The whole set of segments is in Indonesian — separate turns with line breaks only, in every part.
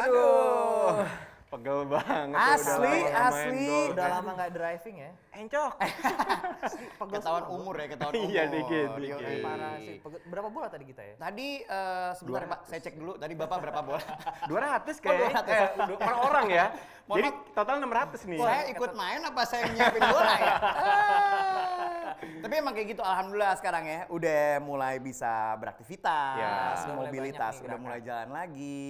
Aduh.
Pegel banget.
Udah lama nggak driving ya.
Encok.
Ketahuan umur ya, ketahuan umur.
Iya, dikit.
Parah sih. Berapa bola tadi kita ya?
Tadi sebentar Pak, saya cek dulu. Tadi Bapak berapa bola?
200 kayaknya. Per orang ya. Jadi total 600 nih.
Saya ikut main apa saya nyiapin bola ya? Tapi emang kayak gitu, alhamdulillah sekarang ya udah mulai bisa beraktivitas,
Ya,
mobilitas
udah mulai banyak nih
udah mulai jalan lagi.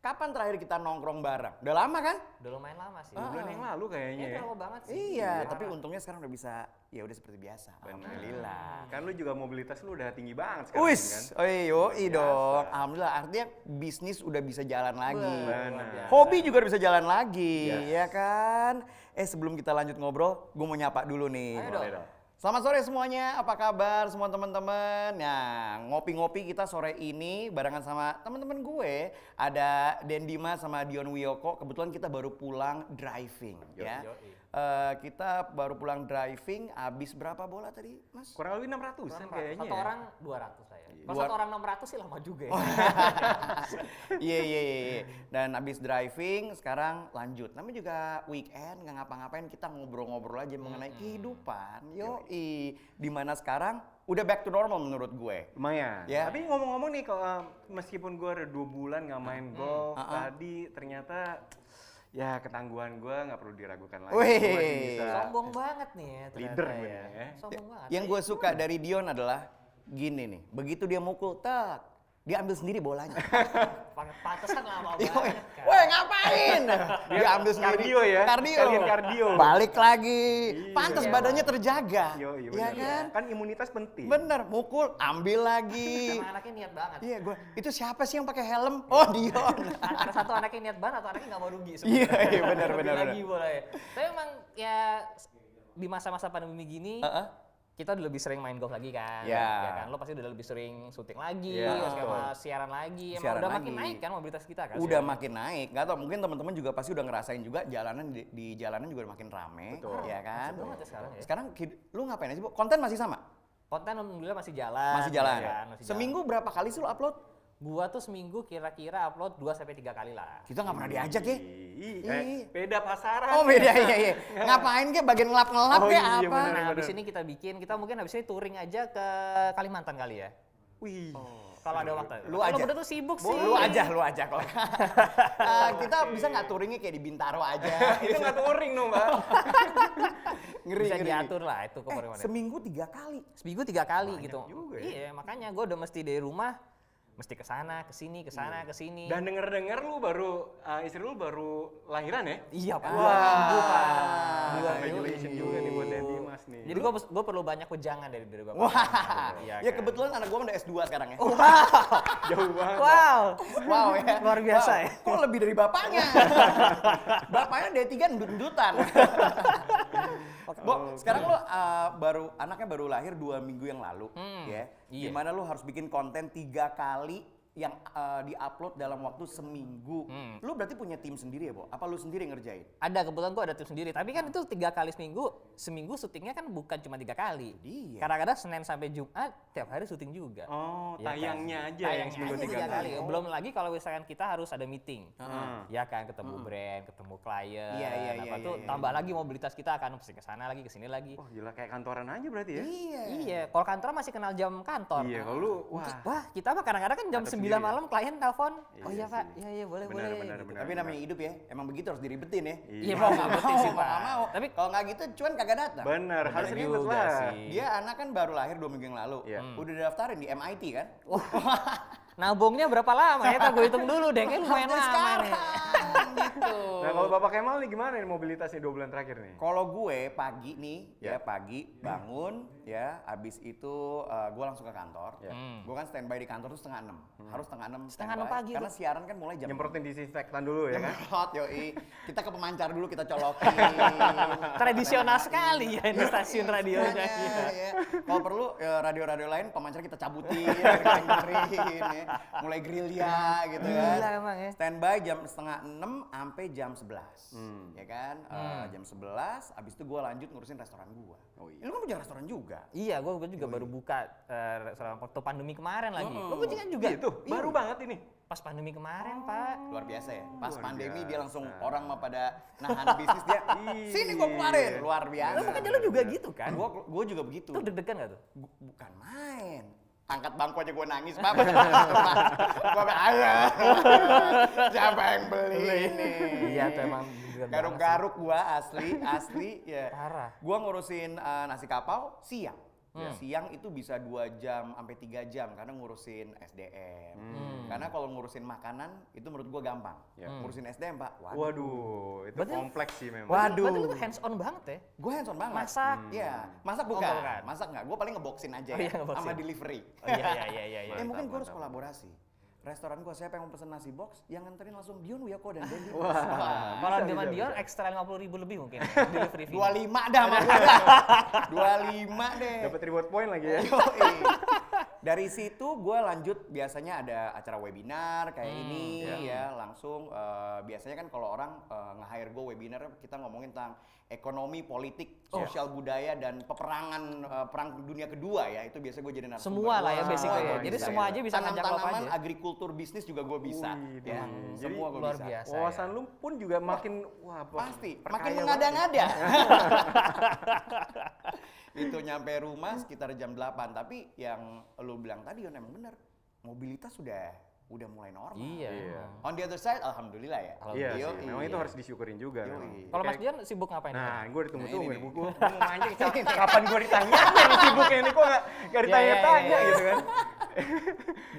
Kapan terakhir kita nongkrong bareng? Udah lama kan?
Udah lumayan lama sih.
Bulan yang lalu kayaknya ya.
Udah lama banget sih.
Iya, tapi untungnya sekarang udah bisa, ya udah seperti biasa. Alhamdulillah.
Kan lu juga mobilitas lu udah tinggi banget sekarang
Wis,
kan.
yoi dong. Alhamdulillah, artinya bisnis udah bisa jalan lagi.
Benar.
Hobi juga bisa jalan lagi, ya kan? Sebelum kita lanjut ngobrol, gue mau nyapa dulu nih.
Ayo dong.
Boleh dong.
Selamat sore semuanya, apa kabar semua teman-teman? Nah, ngopi-ngopi kita sore ini barengan sama teman-teman gue. Ada Den Dimas sama Dion Wiyoko, kebetulan kita baru pulang driving. Ya. Kita baru pulang driving, habis berapa bola tadi Mas?
Kurang lebih 600-an kayaknya.
Satu orang 200 saya. Kalau satu orang 600 sih lama juga ya.
Iya. Dan habis driving, sekarang lanjut. Namanya juga weekend, nggak ngapa-ngapain, kita ngobrol-ngobrol aja mengenai kehidupan. Yoi. Dimana sekarang udah back to normal menurut gue.
Lumayan.
Ya.
Tapi ngomong-ngomong nih, kalau meskipun gue ada 2 bulan nggak main golf, tadi ternyata ya ketangguhan gue nggak perlu diragukan lagi.
Wih.
Gua masih bisa
Sombong banget nih ya ternyata
leader
ya.
bener ya.
Sombong banget.
Yang gue suka dari Dion adalah gini nih, begitu dia mukul, dia ambil sendiri bolanya.
Pantesan lama banget kan.
Woi ngapain? Dia ambil sendiri.
Kardio ya?
Kardio.
Sekalian kardio.
Balik lagi.
Iya.
Pantes badannya terjaga.
Iya,
Iya kan?
Kan imunitas penting.
Bener, mukul, ambil lagi.
Emang anaknya niat banget.
Iya, itu siapa sih yang pakai helm? Oh, Dion.
Antara satu anaknya niat banget atau anaknya nggak mau rugi
Iya,
sebenarnya.
benar.
Lebih lagi bola ya. Tapi emang ya di masa-masa pandemi gini kita udah lebih sering main golf lagi kan.
Ya.
Ya kan? Lo pasti udah lebih sering syuting lagi,
Ya,
terus
betul.
sama siaran lagi. Emang
Siaran
udah
lagi.
makin naik kan mobilitas kita kan.
Udah makin naik. Gak tau, mungkin teman-teman juga pasti udah ngerasain juga jalanan di jalanan juga udah makin rame.
Betul.
Ya kan?
Macet banget ya sekarang ya.
Sekarang lu ngapain aja, Bu? Konten masih sama?
Konten alhamdulillah masih jalan.
Masih jalan.
ya kan? Masih
Seminggu berapa kali sih lu upload?
Gua tuh seminggu kira-kira upload 2-3 kali lah.
Kita nggak pernah diajak ya?
Beda pasaran.
Oh beda, iya. Ngapain ke bagian ngelap-ngelap
Oh,
kayak
iya,
apa?
bener.
Nah, habis ini kita mungkin habis ini touring aja ke Kalimantan kali ya.
Wih.
Kalau ada waktu.
Lu aja.
Lu berdua tuh sibuk sih.
Lu aja kok. Kita bisa nggak touringnya kayak di Bintaro aja?
Itu nggak touring dong, Mbak.
Ngeri.
Bisa diatur lah itu kemana-mana.
Seminggu 3 kali.
Seminggu 3 kali gitu.
juga ya.
Iya, makanya gue udah mesti dari rumah mesti ke sana, ke sini, ke sana, ke sini.
Dan denger-denger lu baru istri lu baru lahiran ya?
Iya, Pak.
Wah.
2 minggu, Pak.
Congratulations juga nih buat Dedi Mas nih.
Jadi gue perlu banyak wejangan dari bapak.
Wah.
Iya
Ya
kan?
kebetulan anak gua udah S2 sekarang ya.
Jauh banget.
Wow.
Wow ya.
Luar biasa
Wow.
ya.
Kok lebih dari bapaknya? Bapaknya D3 ndut-ndutan. Bo, sekarang lo anaknya baru lahir 2 minggu yang lalu, ya.
Iya.
Dimana lo harus bikin konten 3 kali yang di-upload dalam waktu seminggu. Lu berarti punya tim sendiri ya, Bo? Apa lu sendiri ngerjain?
Ada, kebetulan gue ada tim sendiri. Tapi kan itu 3 kali seminggu syutingnya kan bukan cuma 3 kali.
Iya.
Kadang-kadang Senin sampai Jumat tiap hari syuting juga.
Oh,
Ya kan?
tayangnya aja yang
Tayangnya
seminggu
aja
3
3
kali.
Belum lagi kalau misalkan kita harus ada meeting.
Heeh.
Ya kan, ketemu brand, ketemu klien.
Iya,
apa tuh tambah lagi mobilitas kita akan mesti ke sana lagi, ke sini lagi.
Wah, gila kayak kantoran aja berarti ya?
Iya, kalau kantor masih kenal jam kantor.
Iya, kalau lu
Wah, kita mah kadang-kadang kan jam
Kantor
9
sendiri ya?
malam klien telepon. Oh
Iya
iya, Pak.
sih.
Iya, boleh.
Benar.
Tapi namanya hidup ya, emang begitu harus diribetin ya.
Iya, mau nggak betul sih, Pak.
Nggak mau.
Tapi
Kalau nggak gitu, cuan kagak datang.
Bener, harus
Bener
ribet
juga
lah.
sih.
Dia anak kan baru lahir 2 minggu yang lalu.
Iya.
Udah daftarin di MIT kan?
nabungnya berapa lama ya? Gue hitung dulu deh, kayak lumayan
Sampai
lama
sekarang
nih.
gitu.
Nah, kalau Bapak Kemal nih gimana nih mobilitasnya 2 bulan terakhir nih?
Kalau gue pagi nih,
Ya.
ya pagi bangun, ya, abis itu gue langsung ke kantor.
Ya.
Gue kan standby di kantor tuh 5:30. Harus 5:30
Setengah enam
standby,
pagi
karena
tuh.
siaran kan mulai jam.
Nyemprotin disinfektan dulu ya kan?
Hot, yoi. Kita ke pemancar dulu, kita colokin.
Tradisional sekali ya ini stasiun radionya.
Semuanya, ya. Kalau perlu ya, radio-radio lain pemancar kita cabutin, kita dengerin, ya. Mulai gerilya gitu kan.
Gila emang ya.
Standby jam 5:30 sampai jam 11. Ya kan? Jam 11, abis itu gue lanjut ngurusin restoran gue.
Oh iya.
Lu kan punya restoran juga.
Iya, gue juga baru buka restoran waktu pandemi kemarin lagi. Lo punya kan juga?
Itu baru banget ini.
Pas pandemi kemarin, Pak.
Luar biasa ya. Pas
Luar
pandemi
biasa.
dia langsung orang mah pada nahan bisnis dia. Sini gue keluarin. Luar biasa.
Lo makanya lo juga gitu kan?
Gue juga begitu.
Tuh deg-degan gak tuh?
Bukan main. Angkat bangku aja gue nangis, Pak. Gue ayo. Siapa yang beli ini?
Iya tuh emang deg-degan banget
Garuk-garuk gue asli ya.
Parah.
Gue ngurusin nasi kapau siang. Siang itu bisa 2 jam sampai 3 jam karena ngurusin SDM. Karena kalau ngurusin makanan itu menurut gue gampang. Ngurusin SDM, Pak.
Waduh, itu
Berarti-
kompleks sih memang.
Waduh.
Berarti lo hands on banget ya?
Gue hands on banget.
Masak?
Iya. Masak
Oh,
bukan.
bukan.
Masak nggak. Gue paling ngeboxin aja
Oh, iya, ngeboxin.
sama delivery.
Oh, iya.
Ya mungkin gue harus
mantap.
kolaborasi. Restoran gue siapa yang mau pesen nasi box, yang nganterin langsung Dion Wiyoko dan Dendi.
Kalau
Bisa,
sama
bisa,
Dion
bisa.
ekstra 50.000 lebih mungkin delivery fee.
25 dah sama gue. 25 deh.
Dapat reward point lagi ya.
Yoi. Dari situ gue lanjut biasanya ada acara webinar kayak ini ya langsung biasanya kan kalau orang nge-hire gue webinar kita ngomongin tentang ekonomi, politik, sosial budaya dan peperangan perang dunia kedua ya itu biasa gue jadi narasumber.
Semua lah ya
Wah,
basically ya.
wah,
Jadi
bisa
semua
ya.
aja bisa ngajak lo apa
Tanam-tanaman,
aja.
agrikultur, bisnis juga gue bisa.
Wih,
Ya.
jadi
Semua gue
Luar
bisa.
biasa.
Wawasan lu pun juga makin
Pasti,
perkaya
makin
banget.
mengada-ngada. Itu nyampe rumah sekitar jam 8, tapi yang lu bilang tadi Yon emang bener. Mobilitas udah mulai normal.
Iya.
On the other side, alhamdulillah ya.
Iya sih,
Yoi.
memang itu harus disyukurin juga.
Yoi.
memang.
Kalau Mas
Kayak-
Dion sibuk ngapain?
Nah, gue ditunggu-tunggu
Nah,
nih,
ini.
gue mau mancing, kapan gue ditanya nih sibuknya ini, kok gak ditanya-tanya gitu kan.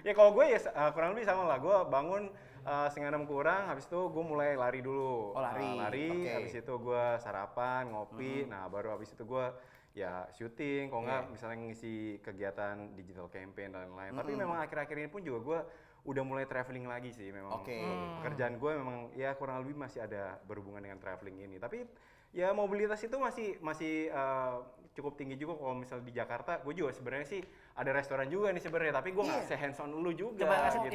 Ya kalau gue ya kurang lebih sama lah, gue bangun 5:30 kurang, habis itu gue mulai lari dulu.
Oh, lari. Oke.
Habis itu gue sarapan, ngopi, nah baru habis itu gue ya syuting, kalau nggak misalnya ngisi kegiatan digital campaign dan lain-lain. Tapi memang akhir-akhir ini pun juga gue udah mulai traveling lagi sih memang.
Oke.
Pekerjaan gue memang ya kurang lebih masih ada berhubungan dengan traveling ini. Tapi ya mobilitas itu masih cukup tinggi juga. Kalau misal di Jakarta, gue juga sebenarnya sih ada restoran juga nih sebenarnya. Tapi gue nggak se-hands on lu juga.
Coba kasih
gitu.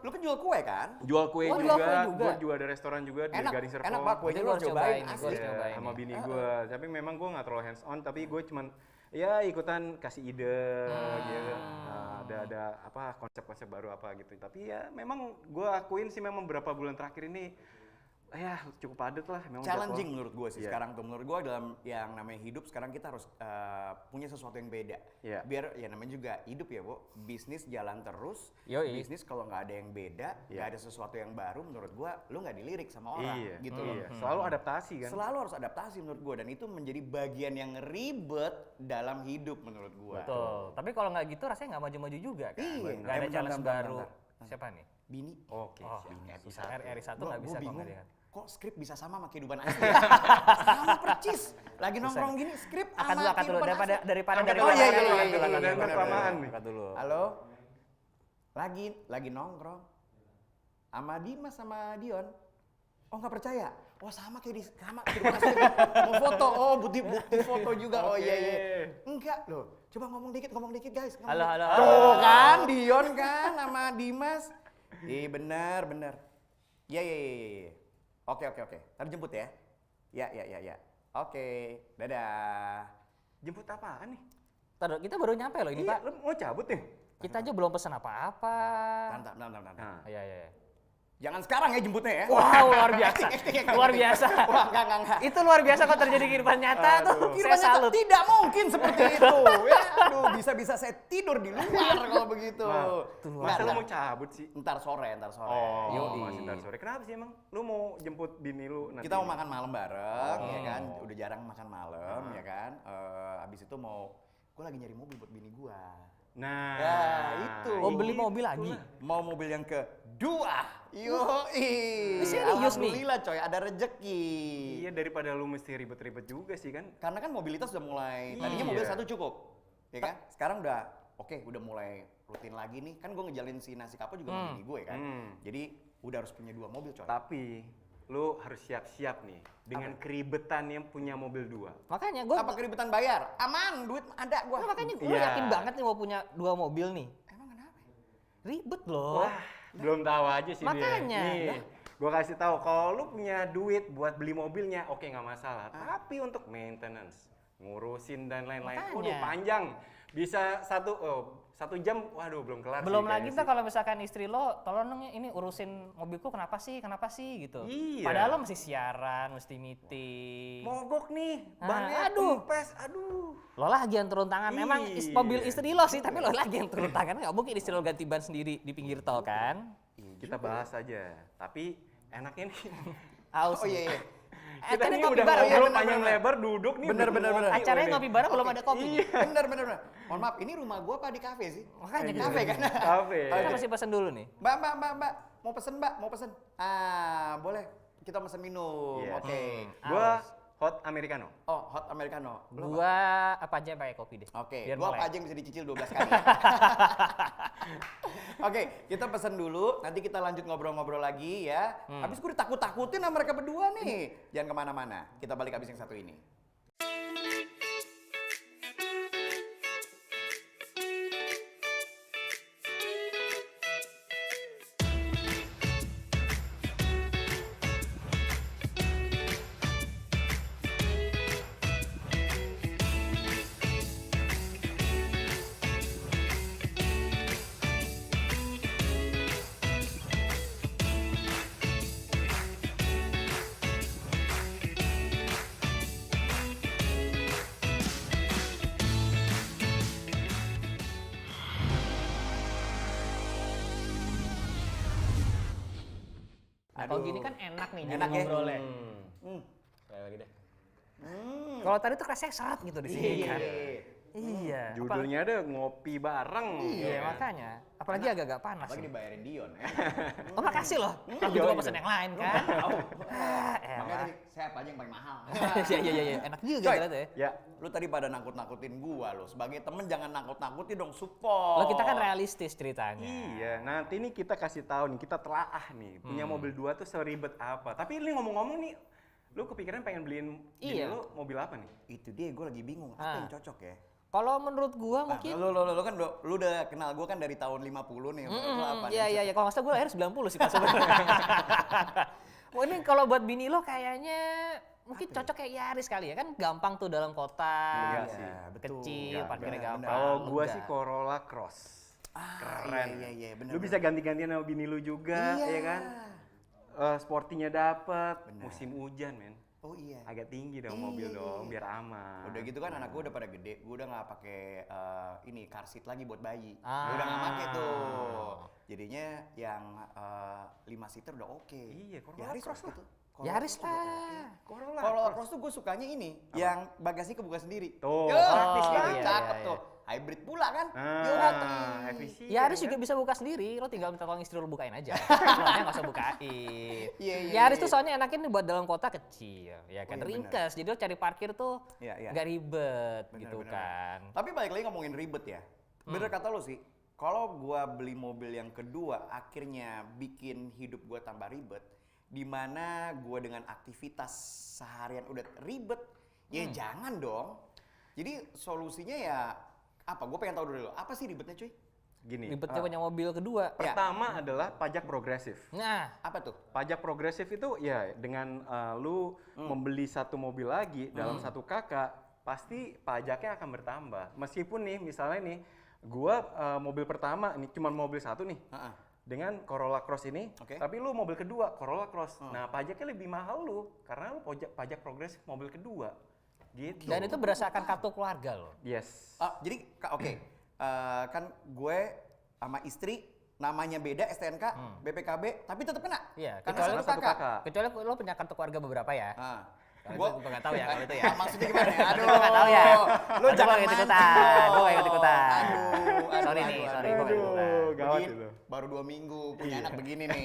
Lu kan jual kue kan?
Jual kue
Oh, jual
juga,
kue juga.
gue juga ada restoran juga di
Enak,
Gading Serpong.
enak Pak, kuenya
Itu
lu harus
harus
cobain.
cobain, gua
Asli.
harus cobain.
Sama
ya.
bini gue. Tapi memang gue nggak terlalu hands on. Tapi gue cuman ya ikutan kasih ide gitu. Ada apa konsep-konsep baru apa gitu. Tapi ya memang gue akuin sih memang beberapa bulan terakhir ini ya cukup padat lah. Memang
Challenging
jadwal.
menurut gue sih
Iya.
sekarang tuh. Menurut gue dalam yang namanya hidup sekarang kita harus punya sesuatu yang beda.
Iya.
Biar ya namanya juga hidup ya, Bu. Bisnis jalan terus.
Yoi.
Bisnis kalau nggak ada yang beda, nggak ada sesuatu yang baru menurut gue, lu nggak dilirik sama orang
Iya,
gitu
iya.
loh.
Selalu adaptasi kan.
Selalu harus adaptasi menurut gue dan itu menjadi bagian yang ribet dalam hidup menurut gue.
Betul. Tapi kalau nggak gitu rasanya nggak maju-maju juga kan.
Iya.
Nggak ada
Bentar,
challenge
bentar,
baru.
bentar.
Siapa nih?
Bini,
Oke.
Oh,
siap.
bisa. RRI 1
Gua
nggak bisa kok
bingung,
nggak dia.
kok skrip bisa sama sama kehidupan asli ya? Sama percis. Lagi nongkrong gini skrip
Angkat
sama
dulu, angkat dulu.
kehidupan
Daripada
asli.
daripada
Angkat
dari
dulu,
belakang,
iya,
angkat
iya,
dulu,
iya,
angkat
iya,
dulu,
kelamaan nih.
angkat dulu.
Halo. Lagi nongkrong. Sama Dimas sama Dion. Oh nggak percaya? Oh sama kayak sama kehidupan asli. Mau foto, oh bukti foto juga. Oh iya iya. Enggak loh. Coba ngomong dikit guys. Ngomong
Halo,
dikit.
halo.
Tuh kan Dion kan sama Dimas. Bener. Iya. Oke. Tadi jemput ya. Ya. Oke. Dadah.
Jemput apaan nih?
Taduh, kita baru nyampe loh ini,
Iya,
Pak.
lu mau cabut nih?
Kita aja belum pesan apa-apa.
Bentar.
Nah.
Iya.
Jangan sekarang ya jemputnya ya.
Wow, luar biasa. Luar biasa.
Wah, enggak.
Itu luar biasa kalau terjadi kehidupan nyata tuh. Saya
Kehidupan nyata
salut.
tidak mungkin seperti itu. Ya, aduh, bisa saya tidur di luar kalau begitu.
Masa lu mau cabut sih?
Ntar sore.
Oh,
Yoi.
masih ntar sore. Kenapa sih emang? Lu mau jemput bini lu nanti?
Kita mau makan malam bareng, ya kan? Udah jarang makan malam, ya kan? Abis itu gue lagi nyari mobil buat bini gue.
Nah,
Ya, itu.
Oh, beli mobil lagi.
Mau mobil yang kedua. Yoi.
Serius nih?
Alhamdulillah coy, ada rejeki.
Iya, daripada lu mesti ribet-ribet juga sih kan?
Karena kan mobilitas udah mulai, tadinya
Iya.
mobil satu cukup, ya kan? Sekarang udah, udah mulai rutin lagi nih. Kan gue ngejalin si nasi kapau juga sama bini gue kan. Jadi udah harus punya 2 mobil coy.
Tapi lu harus siap-siap nih dengan keribetan yang punya mobil 2.
Makanya gue
Apa keribetan bayar? Aman, duit ada gue.
makanya gue
Iya.
yakin banget nih mau punya 2 mobil nih.
Emang kenapa?
Ribet loh.
Wah, belum tahu aja sih
Makanya.
dia. Nih, Gue kasih tahu kalau lu punya duit buat beli mobilnya, oke nggak masalah. Tapi untuk maintenance, ngurusin dan lain-lain, waduh panjang. Bisa 1 jam, waduh belum kelar.
Belum lagi ntar kalau misalkan istri lo, tolong dong ini urusin mobilku kenapa sih gitu.
Iya.
Padahal lo mesti siaran, mesti meeting.
Mogok nih, bannya
aduh.
kempes, aduh.
Lo lagi yang turun tangan, emang mobil istri lo sih, tapi lo lagi yang turun tangan. Nggak mungkin istri lo ganti ban sendiri di pinggir tol kan?
Kita bahas aja, tapi enaknya nih.
Oh iya.
Kita
tadi
nih
ngopi
udah
bareng,
ngobrol
bener,
panjang
bener.
lebar, duduk nih.
Bener.
Acaranya ngopi bareng belum ada kopi.
Bener. Mohon maaf, ini rumah gua apa di kafe sih?
Makanya
Kafe kan?
Kafe.
Kita masih pesen dulu nih.
Mbak. Mau pesen. Boleh. Kita pesen minum.
Yes.
Oke.
Gua hot americano.
Oh, hot americano.
Gua apa aja pakai kopi deh.
Oke,
Biar
gua
melek.
apa aja yang bisa dicicil 12 kali. Oke, kita pesen dulu, nanti kita lanjut ngobrol-ngobrol lagi ya. Habis gue ditakut-takutin sama mereka berdua nih. Jangan kemana-mana, kita balik habis yang satu ini.
Kalau gini kan enak nih
Enak ya?
ngobrolnya.
Sekali lagi deh.
Kalau tadi tuh rasanya seret gitu di sini kan. Iya.
Judulnya ada ngopi bareng.
Iya makanya. Apalagi agak-agak panas.
Apalagi
nih.
dibayarin Dion ya.
Oh makasih loh. Aku juga pesen yang lain kan.
Makanya
Elah.
tadi saya apa aja yang paling mahal.
Iya. Enak juga
Coy.
ternyata ya.
Ya,
Lu tadi pada nakut-nakutin gua lo. Sebagai temen jangan nakut-nakutin dong, support.
Lo kita kan realistis ceritanya.
iya. Nanti nih kita kasih tahu nih, kita telaah nih. Punya mobil 2 tuh seribet apa. Tapi ini ngomong-ngomong nih, lu kepikiran pengen beliin bini
Iya.
lu mobil apa nih?
Itu dia, gue lagi bingung. Apa yang cocok ya?
Kalau menurut gua
Nah,
mungkin
lu kan lu udah kenal gue kan dari tahun 50 nih. Lu apa nih?
Iya. Kalau nggak salah gue lahir 90 sih pas sebenarnya. Wah ini kalau buat bini lo kayaknya mungkin cocok kayak Yaris kali ya kan gampang tuh dalam kota.
Iya sih.
betul.
Kecil,
Ya,
parkirnya
benar,
gampang.
Kalau gua
lega.
sih Corolla Cross. Keren.
Iya, benar.
Lu bisa ganti-gantian sama bini lu juga,
Iya.
ya kan? Sportinya dapet, musim hujan men.
Oh iya.
Agak tinggi dong
Iya,
mobil
iya,
dong,
iya.
biar aman.
Udah gitu kan anak gue udah pada gede, gue udah nggak pakai ini car seat lagi buat bayi.
Ah.
Gue udah nggak pakai tuh. Jadinya yang 5 seater udah oke.
Iya, Corolla
Yaris
Cross
waktu
lah.
itu. Corolla
Yaris
Cross juga
lah.
oke.
Corolla
Corolla
Cross.
Cross tuh gue sukanya ini, yang bagasi kebuka sendiri.
Tuh.
Yo,
Praktis
iya,
kan?
cakep
Iya.
tuh. Hybrid pula kan?
Ah, efisien.
Yaris
kan?
juga bisa buka sendiri, lo tinggal minta tolong istri lo bukain aja. Soalnya nggak usah bukain.
Iya,
Yaris tuh
iya.
soalnya enakin nih buat dalam kota kecil, ya kan
Oh, iya,
ringkas. Jadi lo cari parkir tuh
Iya.
nggak ribet
Bener,
gitu
bener.
kan.
Tapi balik lagi ngomongin ribet ya. Bener kata lo sih, kalau gua beli mobil yang kedua akhirnya bikin hidup gua tambah ribet, di mana gua dengan aktivitas seharian udah ribet, ya jangan dong. Jadi solusinya ya apa? Gue pengen tahu dulu, apa sih ribetnya cuy?
Gini,
Ribetnya punya mobil kedua.
pertama adalah pajak progresif.
Nah,
Apa tuh?
Pajak progresif itu ya dengan lu membeli satu mobil lagi dalam satu kakak, pasti pajaknya akan bertambah. Meskipun nih misalnya nih, gua mobil pertama nih cuma mobil satu nih.
Ha-ha.
Dengan Corolla Cross ini,
Oke.
tapi lu mobil kedua Corolla Cross. Nah, pajaknya lebih mahal lu karena lu pajak progresif mobil kedua. Gitu.
dan itu berdasarkan kartu keluarga lo.
Yes.
Jadi oke, kan gue sama istri namanya beda STNK, BPKB, tapi tetap kena.
Iya,
Karena
kecuali
satu kakak.
Kecuali lo punya kartu keluarga beberapa ya. Gue
Gue
nggak tahu ya kalau itu ya.
maksudnya gimana ya? Aduh,
Gua nggak tahu ya.
Lu
Aduh,
jangan
gua ikut ikutan.
mancing.
Gua nggak ikut ikutan.
Aduh,
Sorry nih, sorry gua nggak ikut ikutan.
Gawat
Begini,
itu.
baru 2 minggu punya anak begini nih.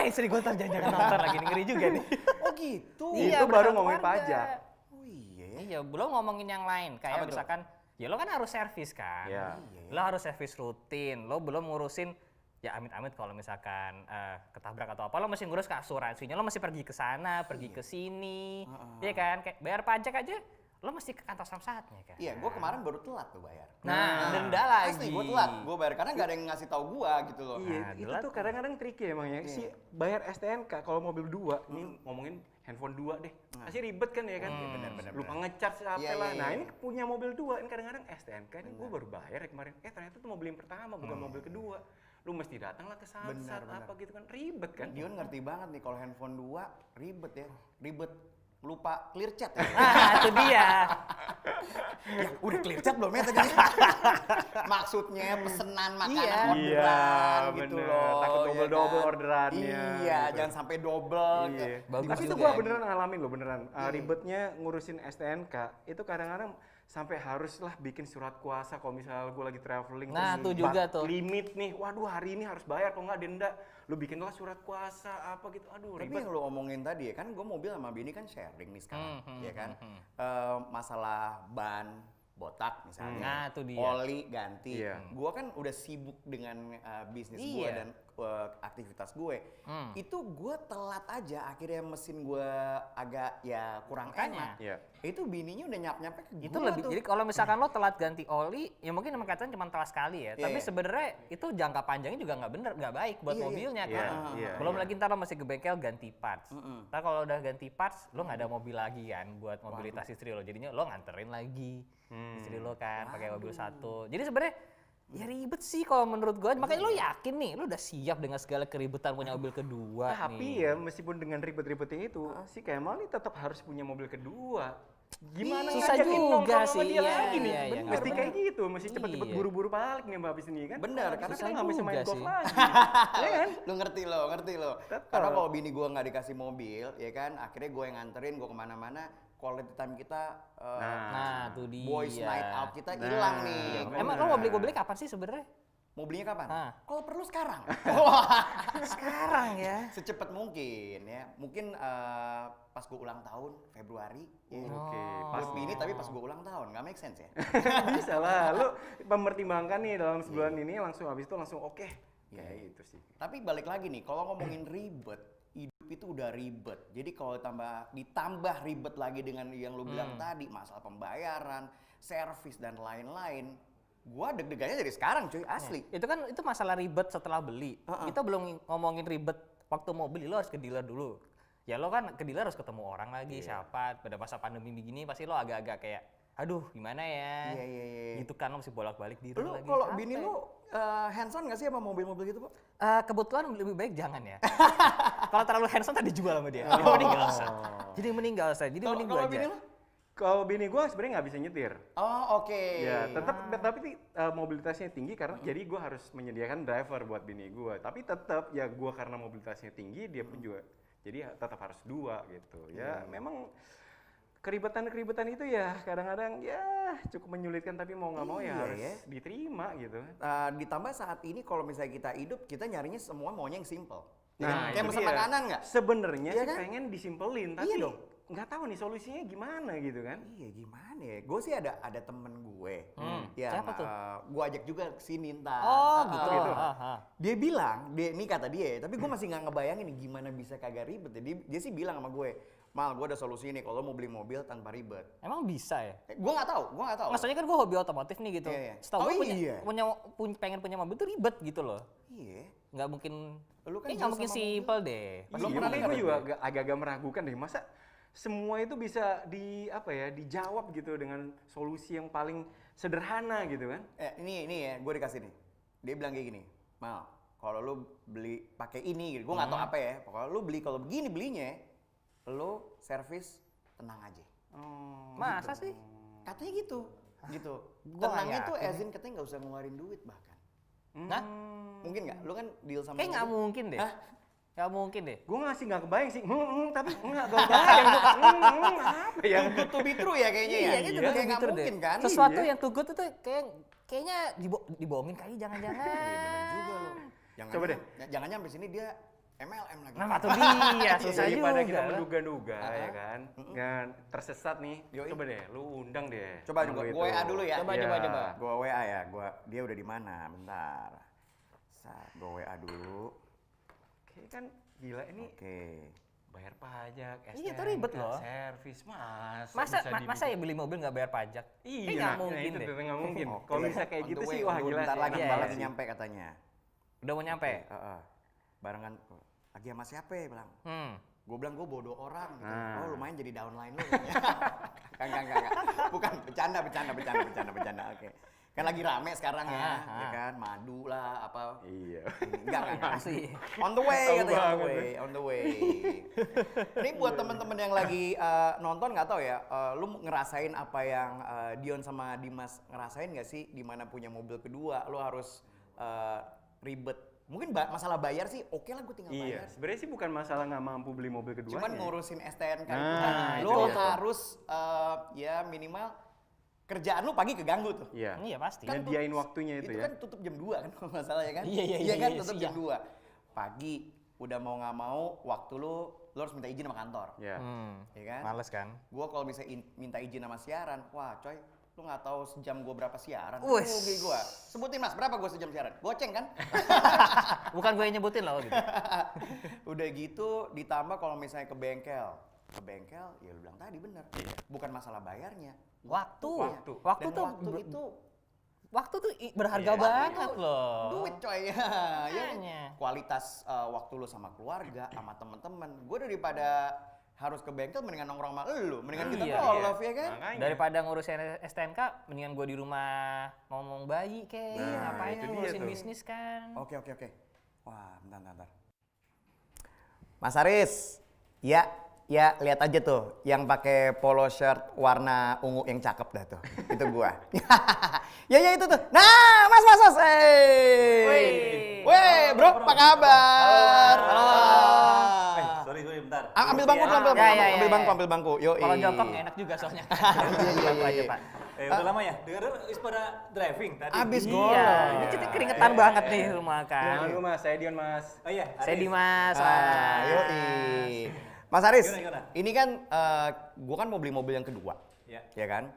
Istri gue ntar jangan nonton lagi, ngeri juga nih.
Oh gitu.
Itu baru
berdasarkan
ngomongin
keluarga.
pajak.
Oh iya.
Iya, belum ngomongin yang lain.
Apa
Kayak
tuh?
misalkan, ya lo kan harus servis kan.
Iya.
Lo harus servis rutin. Lo belum ngurusin, ya amit-amit kalau misalkan ketabrak atau apa, lo masih ngurus ke asuransinya. Lo masih pergi ke sana, pergi ke sini. Iya kan? Kayak bayar pajak aja, lo mesti ke kantor samsatnya kan.
Iya, gue kemarin baru telat tuh bayar.
Nah, denda lagi.
Asli gue telat, gue bayar karena nggak ada yang ngasih tahu gue gitu loh.
Iya,
Nah,
itu
telat.
tuh kadang-kadang tricky emang ya. Si bayar STNK kalau mobil 2, ini ngomongin handphone 2 deh. Pasti ribet kan ya kan?
benar.
Lupa ngecharge apa
Iya,
lah.
iya,
Nah,
iya.
ini punya mobil 2, ini kadang-kadang STNK ini gue baru bayar ya kemarin. Ternyata tuh mobil yang pertama bukan mobil kedua. Lu mesti datang lah ke samsat
Benar.
apa gitu kan, ribet kan?
Dion ngerti banget nih kalau handphone 2 ribet ya, ribet. Lupa clear chat ya.
Nah, itu dia.
Ya, udah clear chat belum ya tadi? Maksudnya pesenan makanan
Iya.
orderan
Iya,
gitu
bener.
loh.
Takut
ya
double-double
kan?
orderannya,
Iya,
gitu.
jangan sampai double.
Iya.
Bagus
Tapi itu
juga
gua
ya.
beneran ngalamin loh beneran. Ribetnya ngurusin STNK itu kadang-kadang sampai haruslah bikin surat kuasa kalau misalnya gue lagi traveling.
Nah,
terus
tuh juga tuh.
limit nih, waduh hari ini harus bayar kalau nggak denda. Lu bikinlah surat kuasa apa gitu, aduh
Tapi
ribet.
yang lo omongin tadi ya kan, gue mobil sama Bini kan sharing nih sekarang, ya kan. Masalah ban botak misalnya,
Nah, itu dia.
oli ganti.
Iya.
Gue kan udah sibuk dengan bisnis gue
Iya.
dan aktivitas gue. Itu gue telat aja, akhirnya mesin gue agak ya kurang
Makanya.
enak.
Iya.
Itu bininya udah nyap-nyapnya ke
Itu
gua
lebih,
tuh.
jadi kalau misalkan lo telat ganti oli, ya mungkin emang katanya cuma telat sekali ya.
Iya,
Tapi
iya.
sebenarnya itu jangka panjangnya juga nggak bener, nggak baik buat
Iya, iya.
mobilnya
Iya,
kan.
iya,
Belum
iya.
lagi ntar lo mesti ke bengkel ganti parts. Ntar kalau udah ganti parts, lo nggak ada mobil lagi kan buat mobilitas istri lo. Jadinya lo nganterin lagi istri lo kan pakai mobil satu. Jadi sebenarnya ya ribet sih kalau menurut gue. Makanya lo yakin nih, lo udah siap dengan segala keribetan punya mobil kedua
Tapi
nih.
ya meskipun dengan ribet-ribetnya itu, si Kemal nih tetap harus punya mobil kedua. Gimana
Susah
ngajakin
juga
nongkrong sama
sih,
dia
iya,
lagi nih?
iya, iya,
Mesti
bener.
kayak gitu, mesti cepet-cepet
Iya.
buru-buru balik nih Mbak abis ini kan?
Bener,
Karena
susah
kita nggak bisa main
juga
golf
sih.
lagi. Ya kan?
Lu ngerti lo.
Tetep.
Karena kalau bini gue nggak dikasih mobil, ya kan, akhirnya gue yang nganterin, gue kemana-mana, quality time kita,
Nah, tuh dia.
boys night out kita hilang nih.
iya,
Kan?
Emang lo mau beli kapan sih sebenarnya?
Mau belinya kapan?
Hah.
Kalau perlu sekarang.
Sekarang ya.
Secepat mungkin ya. Mungkin pas gue ulang tahun Februari. Ya.
Oke,
Pas bini tapi pas gue ulang tahun, nggak make sense ya.
bisa lah. Lu mempertimbangkan nih dalam sebulan ini langsung habis itu langsung oke. Kayak itu sih.
Tapi balik lagi nih, kalau ngomongin ribet, hidup itu udah ribet. Jadi kalau ditambah ribet lagi dengan yang lu bilang tadi, masalah pembayaran, servis dan lain-lain, gua deg-degannya dari sekarang cuy, asli.
Itu masalah ribet setelah beli. Kita belum ngomongin ribet waktu mau beli, lo harus ke dealer dulu. Ya lo kan ke dealer harus ketemu orang lagi, siapa. Pada masa pandemi begini pasti lo agak-agak kayak, aduh gimana ya.
Iya.
Gitu kan lo mesti bolak-balik dealer
Lu
lagi.
kalau
Capek.
bini lu hands on nggak sih sama mobil-mobil gitu, Pak?
Kebetulan lebih baik jangan ya. Kalau terlalu hands on tadi dijual sama dia. Jadi mending nggak usah. Jadi mending nggak usah. Jadi mending gua
Kalau
aja.
bini lu?
Kalau bini gue sebenarnya nggak bisa nyetir.
Oh, oke.
Ya, tetap tapi mobilitasnya tinggi karena jadi gue harus menyediakan driver buat bini gue. Tapi tetap ya gue karena mobilitasnya tinggi dia pun juga jadi tetap harus dua gitu. Ya memang keribetan itu ya kadang-kadang ya cukup menyulitkan tapi mau nggak mau ya
Iya,
harus
ya.
diterima gitu.
Ditambah saat ini kalau misalnya kita hidup, kita nyarinya semua maunya yang simple.
Nah,
kayak
itu
pesan
dia.
makanan nggak?
Sebenarnya
Iya
sih
kan?
pengen disimpelin tapi
Iya dong.
nggak tahu nih solusinya gimana gitu kan.
Iya gimana ya? Gue sih ada temen gue yang
siapa tuh?
gue ajak juga ke sini ntar.
Oh gitu.
gitu.
Dia bilang, ini kata dia, tapi gue masih nggak ngebayangin nih gimana bisa kagak ribet. Ya. Dia sih bilang sama gue, Mal, gue ada solusi nih kalau mau beli mobil tanpa ribet.
Emang bisa ya?
Gue nggak tahu.
Maksudnya kan gue hobi otomotif nih gitu.
Iya, iya.
Setahu
Oh,
gue
iya.
pengen punya mobil tuh ribet gitu loh.
Iya.
Nggak mungkin,
Lu kan
nggak
jauh
mungkin
sama
simple deh.
Belum
Iya,
pernah
makanya
dengar
gue
ya,
juga
gue?
agak-agak meragukan deh masa semua itu bisa dijawab gitu dengan solusi yang paling sederhana gitu kan.
Ini ya, gue dikasih nih. Dia bilang kayak gini, Mal, kalau lu beli pakai ini, gitu. Gue nggak tahu apa ya. Pokoknya lu beli kalau begini belinya, lu servis tenang aja.
Oh.
Masa sih?
Katanya gitu.
Gua nggak
Tenangnya tuh
yakin.
Ezin katanya nggak usah ngeluarin duit bahkan.
Nah,
Mungkin nggak? Lu kan deal sama
kayak nggak
mobil.
mungkin deh.
Hah?
Nggak mungkin deh.
Gue nggak kebayang sih, tapi nggak kebayang. Apa ya?
Too good to be true ya kayaknya ya.
Iya, itu
Kayak nggak
gitu
mungkin
deh.
kan?
Sesuatu
Iya.
yang too good itu kayaknya dibohongin kali jangan-jangan.
Iya, bener juga lo.
Coba deh.
Jangan sampai sini dia MLM lagi.
Nah, itu dia susah
Daripada
juga.
kita
lah.
menduga-duga ya kan, dan tersesat nih.
Yoi.
Coba deh, lu undang deh.
Coba
temen lu
gue
itu.
WA dulu ya.
Coba,
Iya.
coba.
Gua WA ya, dia udah di mana? Bentar. Gue WA dulu.
Kayak kan gila ini.
Oke.
bayar pajak,
Iya, itu ribet
STNK,
loh.
servis,
Masa ya beli mobil nggak bayar pajak?
Iya,
nggak mungkin
itu
deh.
nggak mungkin.
Oke.
Kalau bisa kayak
On
gitu
the way,
sih, wah gila
bentar
sih.
lagi,
Iya,
bentar
iya
lagi
sih.
nyampe katanya.
Udah mau nyampe?
Barengan, lagi sama siapa ya, bilang.
Hmm.
Gue bilang gue bodoh orang gitu.
Nah.
Oh lumayan jadi downline lu. Enggak. Bukan, bercanda. Oke. Kan lagi rame sekarang ya, ya kan, madu lah, apa.
Iya.
Enggak.
Asli.
On the way
Tahu
katanya,
banget.
on the way. Ini buat temen-temen yang lagi nonton nggak tahu ya, lu ngerasain apa yang Dion sama Dimas ngerasain nggak sih? Dimana punya mobil kedua, lu harus ribet. Mungkin masalah bayar sih, oke lah gue tinggal
Iya,
bayar.
sebenarnya sih bukan masalah nggak mampu beli mobil kedua.
Cuman ngurusin STNK itu
Nah,
kan,
itu
lu
dia.
harus ya minimal kerjaan lu pagi keganggu tuh.
Iya.
Iya pasti.
Kan
Nyediain waktunya itu ya.
kan tutup jam 2 kan kalau nggak salah ya kan?
Iya,
kan
iya,
tutup
iya.
jam 2. Pagi udah mau nggak mau waktu lu harus minta izin sama kantor.
Iya.
Ya kan?
Males kan?
Gua kalau bisa minta izin sama siaran, wah coy, lu nggak tahu sejam gua berapa siaran.
Wes.
Rugi gua. Sebutin Mas, berapa gua sejam siaran? Goceng kan?
Bukan gue yang nyebutin loh gitu.
Udah gitu ditambah kalau misalnya ke bengkel, ya lu bilang tadi bener. Bukan masalah bayarnya.
Waktu.
Waktu.
Waktu
Dan
tuh
waktu itu
berharga
Iya.
banget loh.
duit coy. Ya kan?
Makanya.
Kualitas waktu lu sama keluarga, sama temen-temen. Gue daripada harus ke bengkel mendingan nongkrong sama lu, mendingan kita
Iya,
golf ya kan?
Makanya.
Daripada ngurusin STNK, mendingan gue di rumah ngomong bayi kayak
Nah,
ngapain
itu dia
ngurusin
tuh.
bisnis kan.
Oke. Wah, bentar. Mas Aris, ya lihat aja tuh yang pakai polo shirt warna ungu yang cakep dah tuh. Itu gua. ya itu tuh. Nah, Mas. Weh, bro, apa kabar?
Sorry, bentar.
Ambil bangku
Iya.
pelan-pelan,
Ya.
ambil bangku. Yo.
Kalau jongkok nggak enak juga soalnya. Bangku aja Pak.
Udah lama ya? Dengar is pada driving tadi.
Abis
Iya,
golf.
ini kita keringetan banget nih rumah
Jangan
kan.
lu Mas, saya Dion Mas.
Oh iya,
Saya
Aris.
Dimas.
Yoi. Mas Aris,
Gimana?
ini kan gua kan mau beli mobil yang kedua.
Ya.
Ya kan?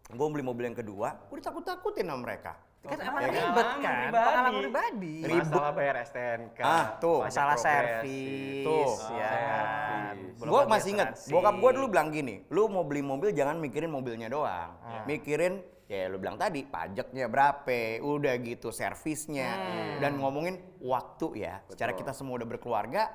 Gua mau beli mobil yang kedua, gua ditakut-takutin sama mereka.
Kan emang
Ya kan?
ribet kan,
Pengalaman
pengalaman
pribadi.
pribadi.
Masalah bayar STNK.
Tuh.
pajak
Masalah
progresi.
servis,
Tuh.
ya kan.
Servis.
Belum
Gue
lagi
masih inget,
asuransi.
bokap gue dulu bilang gini, lu mau beli mobil jangan mikirin mobilnya doang. Mikirin, ya lu bilang tadi, pajaknya berapa, udah gitu, servisnya. Dan ngomongin waktu ya, secara kita semua udah berkeluarga,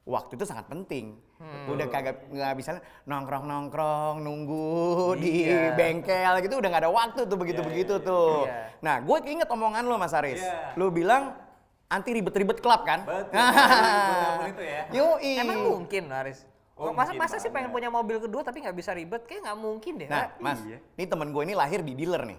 waktu itu sangat penting. Udah nggak bisa nongkrong nunggu di
Iya.
bengkel gitu, udah nggak ada waktu tuh begitu tuh.
Iya.
Nah, gue inget omongan lu Mas Aris,
Iya.
lu bilang anti ribet-ribet klub kan?
Betul. Betul itu ya.
Yoi.
Emang mungkin Haris?
Oh,
masa
mungkin
sih pengen
banget.
punya mobil kedua tapi nggak bisa ribet? Kayak nggak mungkin deh.
Nah,
Pak.
Mas,
Iya.
ini temen gue ini lahir di dealer nih.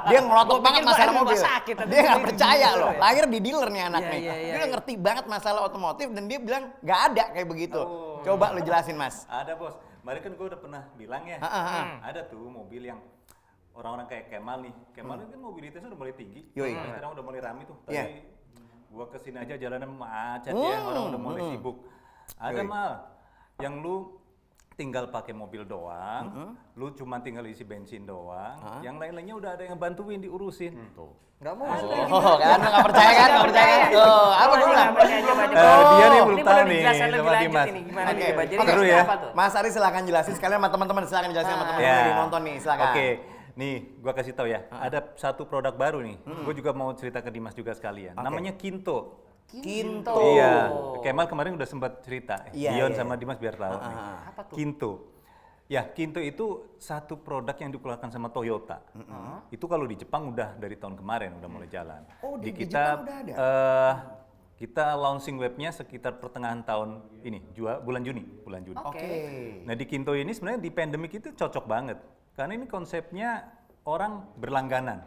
Dia ngelotok
Gua
banget
pikir gua
masalah
ada rumah
mobil.
sakit, tapi
Dia nggak
dia di
percaya
dealer
loh.
ya.
Lahir di dealer nih anak
Iya,
nih.
iya,
Dia
iya.
udah ngerti banget masalah otomotif dan dia bilang nggak ada kayak begitu. Coba lu jelasin Mas.
Ada bos. Kemarin kan gue udah pernah bilang ya. Ada tuh mobil yang orang-orang kayak Kemal nih. Kemal kan mobilitasnya udah mulai tinggi.
Yoi.
Sekarang udah mulai rame tuh. Tadi
Iya.
gua kesini aja jalanan macet ya. Orang udah mulai sibuk. Ada
Yoi.
mal yang lu tinggal pakai mobil doang, lu cuma tinggal isi bensin doang, yang lain-lainnya udah ada yang bantuin diurusin. Tuh.
Nggak mungkin.
Oh, kan lu nggak percaya kan? Nggak percaya kan? Tuh, apa gue bilang?
Dia nih belum
Ini
tahu
boleh
nih
dijelaskan lebih
sama
lanjut
Dimas.
ini gimana
Oke,
nih Pak? Jadi
oke.
Seru
maksudnya
ya.
apa tuh?
Mas Aris silakan jelasin sekalian sama teman-teman, silakan jelasin sama teman-teman yang nonton nih, silakan.
Oke, nih gua kasih tahu ya. Ada satu produk baru nih. Gua juga mau cerita ke Dimas juga sekalian.
Oke.
Namanya Kinto.
Kinto.
Iya, Kemal kemarin udah sempat cerita.
Iya,
Dion
iya.
sama Dimas biar tahu nih.
Apa tuh?
Kinto. Ya, Kinto itu satu produk yang dikeluarkan sama Toyota. Itu kalau di Jepang udah dari tahun kemarin udah mulai jalan.
Oh, di
kita
Jepang udah ada?
kita launching webnya sekitar pertengahan tahun ini, bulan Juni.
Oke.
Nah di Kinto ini sebenarnya di pandemic itu cocok banget. Karena ini konsepnya orang berlangganan.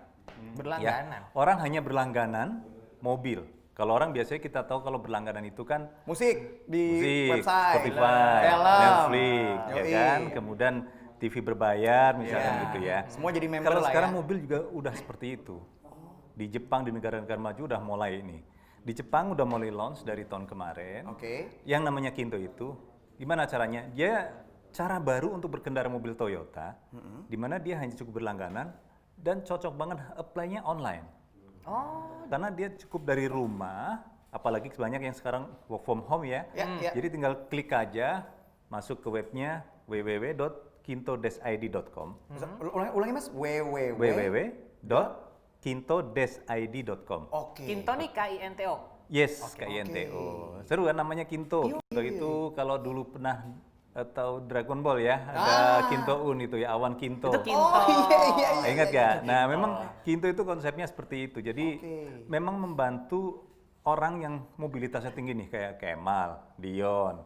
Berlangganan.
Ya, orang hanya berlangganan mobil. Kalau orang biasanya kita tahu kalau berlangganan itu kan
Musik di
musik,
website,
Spotify,
film,
Netflix, ya
Yoi.
kan. Kemudian TV berbayar misalkan
Iya.
gitu ya.
Semua jadi member
Kalau
lah
sekarang
ya.
mobil juga udah seperti itu. Di Jepang, di negara-negara maju udah mulai ini. Di Jepang udah mulai launch dari tahun kemarin.
Oke.
Yang namanya Kinto itu, gimana caranya? Dia cara baru untuk berkendara mobil Toyota, di mana dia hanya cukup berlangganan dan cocok banget apply-nya online.
Oh,
Karena dia cukup dari rumah apalagi banyak yang sekarang work from home ya. Jadi tinggal klik aja, masuk ke webnya www.kinto-id.com.
Ulangi Mas,
www.kinto-id.com.
Oke.
Kinto nih KINTO.
Yes, KINTO. Seru kan namanya Kinto. Itu kalau dulu pernah atau Dragon Ball ya, ada Kinto-un itu ya, awan Kinto.
Itu Kinto.
Oh iya.
Ingat gak? Nah, memang Kinto itu konsepnya seperti itu. Jadi memang membantu orang yang mobilitasnya tinggi nih, kayak Kemal, Dion,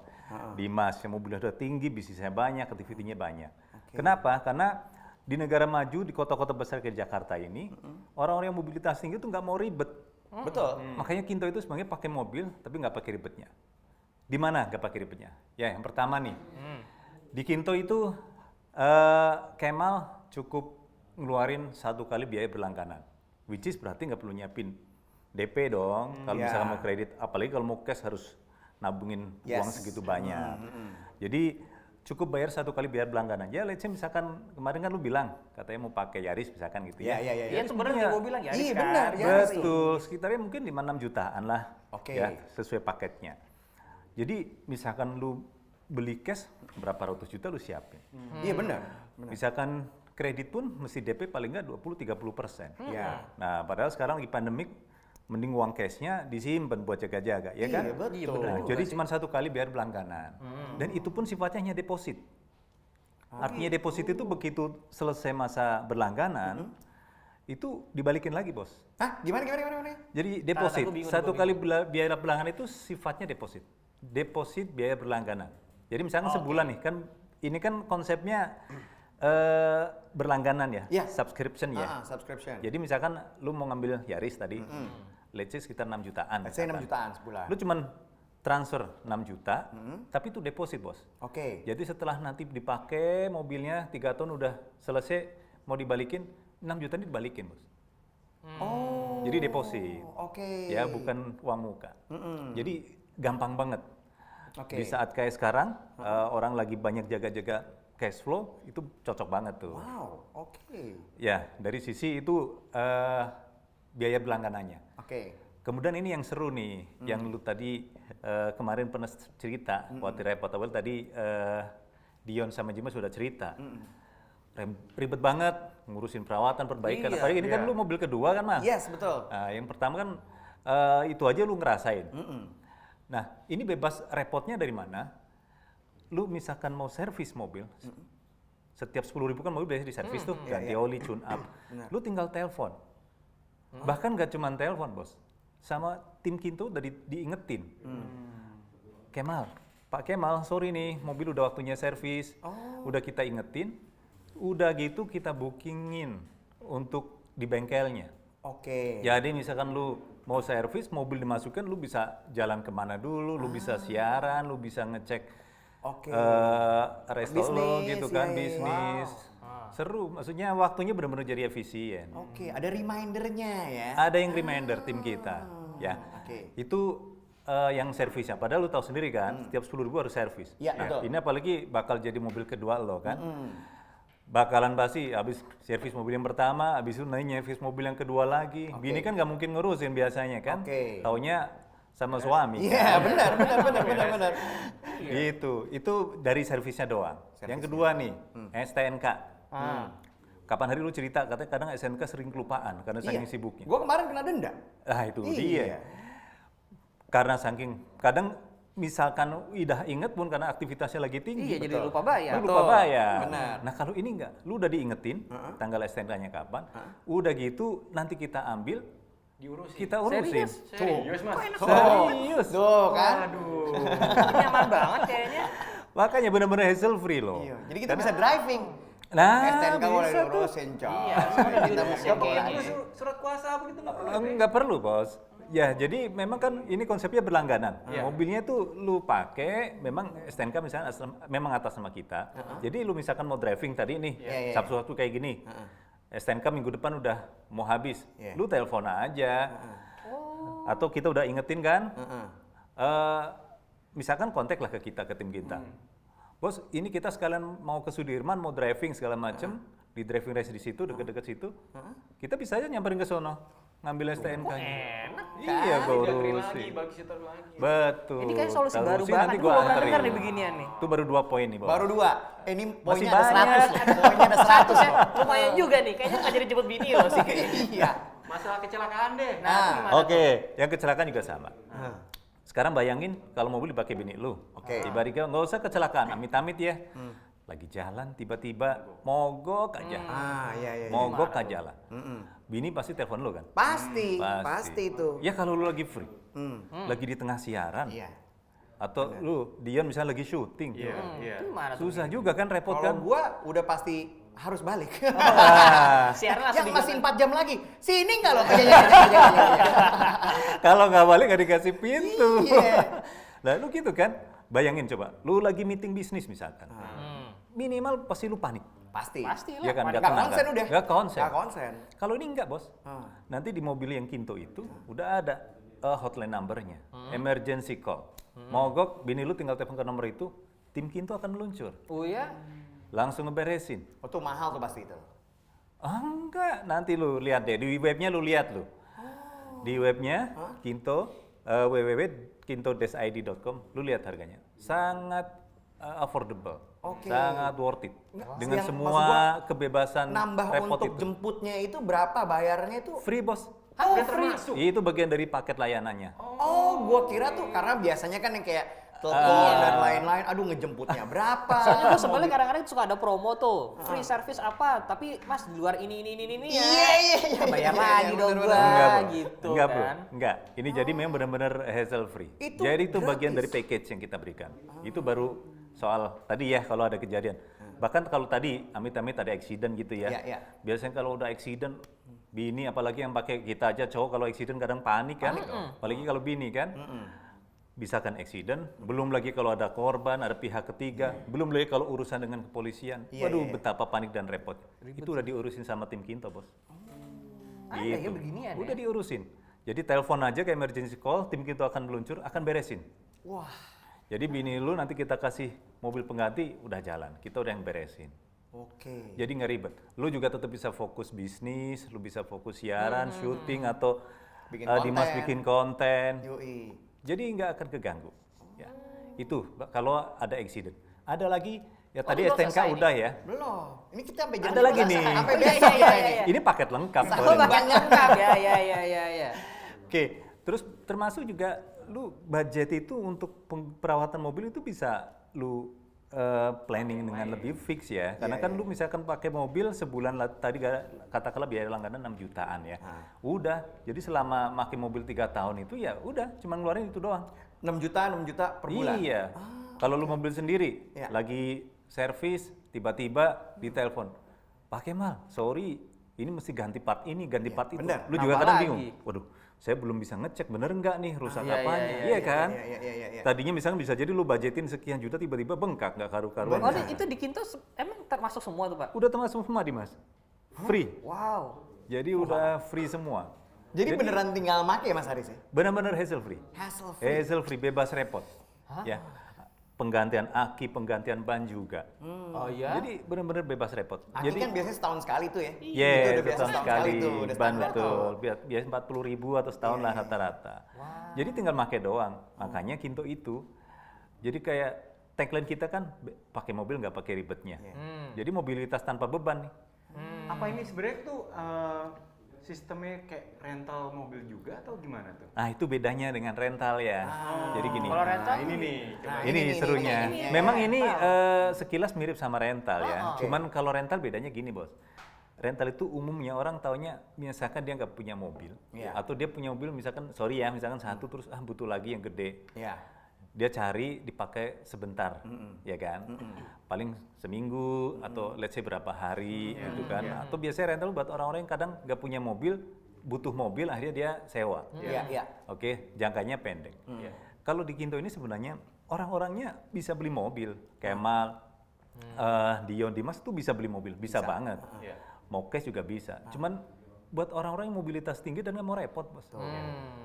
Dimas yang mobilitasnya tinggi, bisnisnya banyak, aktivitinya banyak. Kenapa? Karena di negara maju, di kota-kota besar kayak Jakarta ini, orang-orang yang mobilitas tinggi itu nggak mau ribet.
Betul.
Makanya Kinto itu sebenarnya pakai mobil, tapi nggak pakai ribetnya. Di mana nggak pakai ribetnya? Ya, yang pertama nih, di Kinto itu Kemal cukup ngeluarin 1 kali biaya berlangganan, which is berarti nggak perlu nyiapin DP dong. Kalau misalkan mau kredit, apalagi kalau mau cash harus nabungin uang segitu banyak. Jadi cukup bayar 1 kali biaya berlangganan. Ya, let's say misalkan kemarin kan lu bilang katanya mau pakai Yaris misalkan gitu ya.
Iya sebenarnya gue bilang Yaris
Iya,
kan.
benar, Yaris.
Betul, sekitarnya mungkin 5-6 jutaan lah.
Oke.
Ya, sesuai paketnya. Jadi misalkan lu beli cash berapa ratus juta lu siapin.
Iya benar.
Misalkan kredit pun mesti DP paling nggak 20-30%.
Iya.
Nah, padahal sekarang lagi pandemik, mending uang cashnya disimpan buat jaga-jaga, ya kan?
Iya betul.
Nah, jadi cuma 1 kali biar berlangganan. Dan itu pun sifatnya hanya deposit. Artinya deposit itu begitu selesai masa berlangganan, itu dibalikin lagi, Bos.
Hah? Gimana?
Jadi deposit,
aku bingung,
1 kali biaya berlangganan itu sifatnya deposit. Deposit biaya berlangganan. Jadi misalkan sebulan nih, kan ini kan konsepnya berlangganan ya, subscription ya.
Subscription.
Jadi misalkan lu mau ngambil Yaris tadi, let's say sekitar 6 jutaan.
Let's say 6
misalkan.
jutaan sebulan.
Lu cuman transfer 6 juta, tapi itu deposit, Bos.
Oke.
Jadi setelah nanti dipakai mobilnya 3 tahun udah selesai, mau dibalikin, 6 juta ini dibalikin, Bos.
Oh.
Jadi deposit.
Oke.
Ya, bukan uang muka. Jadi gampang banget.
Oke.
Di saat kayak sekarang, orang lagi banyak jaga-jaga cash flow, itu cocok banget tuh.
Wow, oke.
Ya, dari sisi itu biaya berlangganannya.
Oke.
Kemudian ini yang seru nih, yang lu tadi kemarin pernah cerita, waktu Repotable tadi Dion sama Jima sudah cerita. Ribet banget ngurusin perawatan, perbaikan.
Iya,
Apalagi ini kan lu mobil kedua kan, Mas?
Yes, betul.
Nah, yang pertama kan itu aja lu ngerasain. Nah, ini bebas repotnya dari mana? Lu misalkan mau servis mobil, setiap 10.000 kan mobil biasanya diservis tuh, ganti oli, tune up. Lu tinggal telepon. Bahkan gak cuma telepon, Bos. Sama tim Kinto udah diingetin. Kemal, Pak Kemal, sorry nih, mobil udah waktunya servis. Udah kita ingetin, udah gitu kita bookingin untuk di bengkelnya.
Oke.
Jadi misalkan lu mau servis, mobil dimasukin, lu bisa jalan kemana dulu, lu bisa siaran, lu bisa ngecek resto lo gitu kan, bisnis. Seru, maksudnya waktunya benar-benar jadi efisien.
Oke, ada remindernya ya.
Ada yang reminder tim kita, ya.
Oke.
Itu yang servisnya. Padahal lu tahu sendiri kan, setiap 10.000 harus servis.
Iya,
Nah,
betul.
ini apalagi bakal jadi mobil kedua lo kan. Bakalan basi, habis servis mobil yang pertama, habis itu nanya servis mobil yang kedua lagi. Bini kan nggak mungkin ngurusin biasanya kan.
Oke.
Taunya sama suami.
Iya, benar.
Gitu, itu dari servisnya doang. Yang kedua nih, STNK. Kapan hari lu cerita, katanya kadang STNK sering kelupaan karena saking sibuknya.
Gua kemarin kena denda.
Ah itu
Iya.
dia. Karena saking, kadang misalkan udah inget pun karena aktivitasnya lagi tinggi.
Iya, jadi lupa bayar.
Lu lupa bayar.
Benar.
Nah kalau ini enggak, lu udah diingetin tanggal STNK-nya kapan, udah gitu nanti kita ambil, kita urusin.
Serius, Mas?
Serius.
Tuh kan.
Aduh.
Nyaman banget kayaknya.
Makanya benar-benar hassle free loh.
Iya. Jadi kita bisa driving.
Nah,
STNK boleh
bisa tuh.
diurusin, coy.
Iya, semuanya
Kita
diurusin
mau
kayaknya.
Surat kuasa apa gitu nggak perlu?
Nggak perlu, Bos. Ya, jadi memang kan ini konsepnya berlangganan. Mobilnya tuh lu pakai, memang STNK misalnya memang atas nama kita. Jadi lu misalkan mau driving tadi nih, Sabtu-Sabtu kayak gini. STNK minggu depan udah mau habis. Lu telepon aja. Atau kita udah ingetin kan? Misalkan kontak lah ke kita, ke tim kita. Bos, ini kita sekalian mau ke Sudirman, mau driving segala macem. Di driving range di situ, deket-deket situ. Kita bisa aja nyamperin ke sono. Ngambil STNK-nya.
Enak.
Iya, gue
Beli lagi,
urusin.
babysitter lagi.
Betul.
Ini kayak solusi
Kita
baru
urusin,
banget.
nanti
Gue
gue
belum pernah
anterin.
dengar nih beginian nih.
Itu baru 2 poin nih, Bos.
Baru 2. Ini
Masih
poinnya ada
banyak.
100 loh. Poinnya ada 100
ya,
loh.
lumayan juga nih. Kayaknya nggak jadi jemput bini loh sih kayaknya.
Iya.
Masalah kecelakaan deh.
Nah, itu gimana
Oke, yang kecelakaan juga sama.
Ah.
Sekarang bayangin kalau mobil dipakai bini lu.
Oke.
Tiba-tiba nggak usah kecelakaan, amit-amit ya. Lagi jalan tiba-tiba mogok aja.
Iya.
Mogok aja lah. Bini pasti telepon lu kan?
Pasti itu.
Ya kalau lu lagi free, lagi di tengah siaran,
Iya.
atau lu Dion misalnya lagi syuting,
Iya.
Itu gimana tuh?
susah juga kan, repot
Kalau
kan?
gua udah pasti harus balik.
Siaran langsung
Yang masih
diganti.
4 jam lagi. Sini enggak loh? Iya.
Kalau nggak balik nggak dikasih pintu.
Iya.
Lalu gitu kan? Bayangin coba, lu lagi meeting bisnis misalkan, minimal pasti lu panik.
Pasti.
Pasti lah.
Ya kan,
Nggak
tenang
konsen
kan?
udah.
Nggak konsen.
Nggak konsen.
Kalau ini enggak, Bos.
Ah.
Nanti di mobil yang Kinto itu udah ada hotline numbernya, emergency call. Mogok, bini lu tinggal telepon ke nomor itu, tim Kinto akan meluncur.
Oh ya?
Langsung ngeberesin.
Oh, tuh mahal tuh pasti itu.
Enggak, nanti lu lihat deh, di webnya lu lihat lu. Di webnya Kinto, www.kinto-id.com, lu lihat harganya. Sangat affordable.
Oke.
Sangat worth it. Dengan
Yang
semua
maksud gua,
kebebasan
Nambah
repot
untuk
itu.
jemputnya itu berapa bayarnya itu?
Free, Bos.
Oh,
Udah termasuk.
Itu bagian dari paket layanannya.
Oh, gua kira tuh karena biasanya kan yang kayak telepon dan lain-lain, aduh ngejemputnya berapa?
Soalnya gue sebenarnya kadang-kadang suka ada promo tuh, free service apa, tapi mas di luar ini ya.
Iya.
Bayar lagi dong
bener-bener.
gua,
Enggak, bro.
gitu
Enggak, bro.
kan.
Enggak. Ini jadi memang benar-benar hassle free.
Itu
Jadi itu bagian
gratis.
dari package yang kita berikan. Itu baru soal tadi ya kalau ada kejadian. Bahkan kalau tadi amit-amit ada accident gitu ya.
Iya, iya.
Biasanya kalau udah accident bini apalagi yang pakai kita aja cowok kalau accident kadang panik kan. Apalagi kalau bini kan. Bisa kan accident, belum lagi kalau ada korban, ada pihak ketiga, belum lagi kalau urusan dengan kepolisian.
Iya,
Waduh,
iya.
betapa panik dan repot. Itu udah diurusin sama tim Kinto, Bos.
Ada ya beginian
Udah
ya?
diurusin. Jadi telepon aja ke emergency call, tim Kinto akan meluncur, akan beresin.
Wah.
Jadi bini lu nanti kita kasih mobil pengganti, udah jalan. Kita udah yang beresin.
Oke.
Jadi nggak ribet. Lu juga tetap bisa fokus bisnis, lu bisa fokus siaran, syuting, atau
Bikin
Dimas
konten.
bikin konten.
Yoi.
Jadi nggak akan keganggu. Ya. Itu kalau ada accident. Ada lagi, ya tadi
belum
STNK
selesai
udah ya.
Belum. Ini kita sampai jam
Ada lagi
12,
nih.
Sampai
Oh, iya,
besok
iya,
kita
iya,
ini.
iya.
Ini paket lengkap.
Oh,
soalnya.
bahkan lengkap ya.
Oke, terus termasuk juga lu budget itu untuk perawatan mobil itu bisa lu planning dengan lebih fix ya. Karena kan lu misalkan pakai mobil sebulan tadi katakanlah biaya langganan 6 jutaan ya. Udah, jadi selama pakai mobil 3 tahun itu ya udah cuma ngeluarin itu doang.
6 juta per bulan.
Iya. Kalau lu mobil sendiri
Iya.
lagi servis tiba-tiba ditelepon. Pak Kemal, sorry, ini mesti ganti part ini, ganti part itu.
bener.
Lu juga
Nambah
kadang
lagi.
bingung. Waduh, saya belum bisa ngecek bener nggak nih rusak
Iya,
apanya.
iya,
Iya kan?
Iya.
Tadinya misalnya bisa jadi lu budgetin sekian juta tiba-tiba bengkak nggak karu-karuan.
Oh, itu di Kinto emang termasuk semua tuh, Pak?
Udah termasuk semua Dimas. Free.
Wow.
Jadi udah free semua.
Jadi beneran tinggal make Mas Haris ya?
Benar-benar hassle free.
Hassle free.
Hassle free, bebas repot. Ya. Penggantian aki, penggantian ban juga.
Oh iya?
Jadi benar-benar bebas repot.
Aki
Jadi
kan biasanya setahun sekali tuh ya?
iya,
Itu udah biasa
setahun sekali
tuh, udah
ban
standar
betul.
tuh.
Biasa 40.000 atau setahun lah rata-rata. Jadi tinggal make doang. Makanya Kinto itu jadi kayak tagline kita kan pakai mobil nggak pakai ribetnya. Jadi mobilitas tanpa beban nih.
Apa ini sebenarnya tuh sistemnya kayak rental mobil juga atau gimana tuh?
Nah itu bedanya dengan rental ya. Jadi gini.
Kalau rental
Ini nih. coba.
Ini serunya.
ini.
Memang ini sekilas mirip sama rental ya.
Oh,
Cuman kalau rental bedanya gini, Bos. Rental itu umumnya orang taunya misalkan dia nggak punya mobil
Iya.
atau dia punya mobil misalkan sorry ya misalkan satu terus butuh lagi yang gede.
Iya.
Dia cari dipakai sebentar, ya kan? Paling seminggu atau let's say berapa hari gitu kan. Atau biasanya rental buat orang-orang yang kadang nggak punya mobil, butuh mobil akhirnya dia sewa.
Iya.
Oke, jangkanya pendek. Kalau di Kinto ini sebenarnya orang-orangnya bisa beli mobil. Kemal, Dion, Dimas tuh bisa beli mobil, bisa banget. Mau cash juga bisa. Cuman buat orang-orang yang mobilitas tinggi dan nggak mau repot, Bos.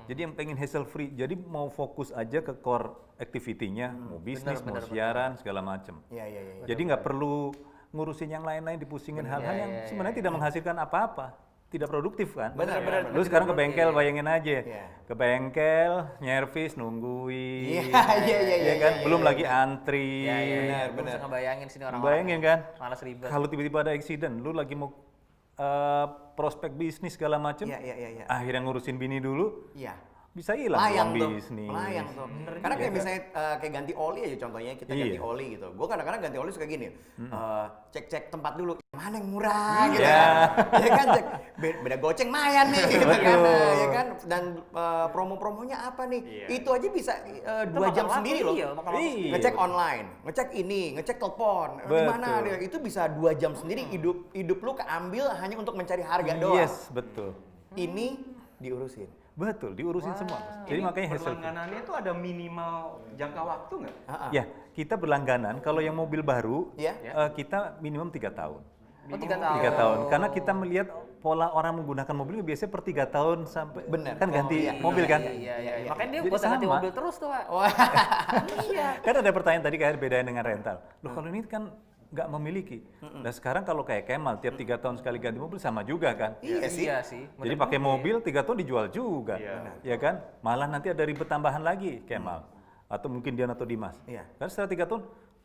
Jadi yang pengen hassle free, jadi mau fokus aja ke core activity-nya, mau bisnis, mau siaran, segala macem.
Iya.
Jadi nggak perlu ngurusin yang lain-lain, dipusingin hal-hal yang sebenarnya tidak menghasilkan apa-apa, tidak produktif kan.
Benar.
Lu sekarang ke bengkel bayangin aja, ke bengkel, nyervis, nungguin.
Iya,
kan?
iya,
Belum
iya,
lagi antri.
Iya, iya, iya.
Benar,
Gue bisa ngebayangin sini orang-orang.
Bayangin kan?
Malas ribet.
Kalau tiba-tiba ada accident, lu lagi mau prospek bisnis segala macem,
Iya.
akhirnya ngurusin bini dulu,
Iya.
bisa hilang
Layang
uang
tuh,
bisnis.
layang tuh. Karena kayak misalnya kayak ganti oli aja contohnya, kita ganti
Iya.
oli gitu. Gue kadang-kadang ganti oli suka gini, cek tempat dulu, mana yang murah gitu
Iya.
kan. Ya kan, cek beda goceng mayan nih gitu kan.
Betul.
Ya kan, dan promo-promonya apa nih,
Iya.
itu aja bisa
Itu
2 jam
makan
sendiri
waktu,
loh.
iya, makan waktu.
Iya.
Ngecek online, ngecek ini, ngecek telepon, di mana
Betul.
dia, itu bisa 2 jam sendiri, hidup lu keambil hanya untuk mencari harga doang.
Yes, betul.
Ini diurusin.
Betul, diurusin semua. Bos. Jadi makanya hassle.
Berlangganannya itu ada minimal jangka waktu nggak?
Ya, kita berlangganan kalau yang mobil baru,
Ya.
kita minimum 3 tahun.
Oh, 3 tahun.
3 tahun. Karena kita melihat pola orang menggunakan mobil biasanya per 3 tahun sampai
Bener.
kan ganti
Oh, iya,
mobil kan.
Iya. Makanya dia
Jadi
buat ganti
sama.
mobil terus tuh, Pak.
Wah.
Iya.
Kan ada pertanyaan tadi kayak bedain dengan rental. Loh kalau ini kan nggak memiliki. Nah sekarang kalau kayak Kemal tiap 3 tahun sekali ganti mobil sama juga kan.
Iya sih.
Iya sih.
Jadi pakai mobil 3 tahun dijual juga,
Iya.
ya kan? Malah nanti ada ribet tambahan lagi, Kemal. Atau mungkin Dian atau Dimas.
Iya.
Kan setelah 3 tahun,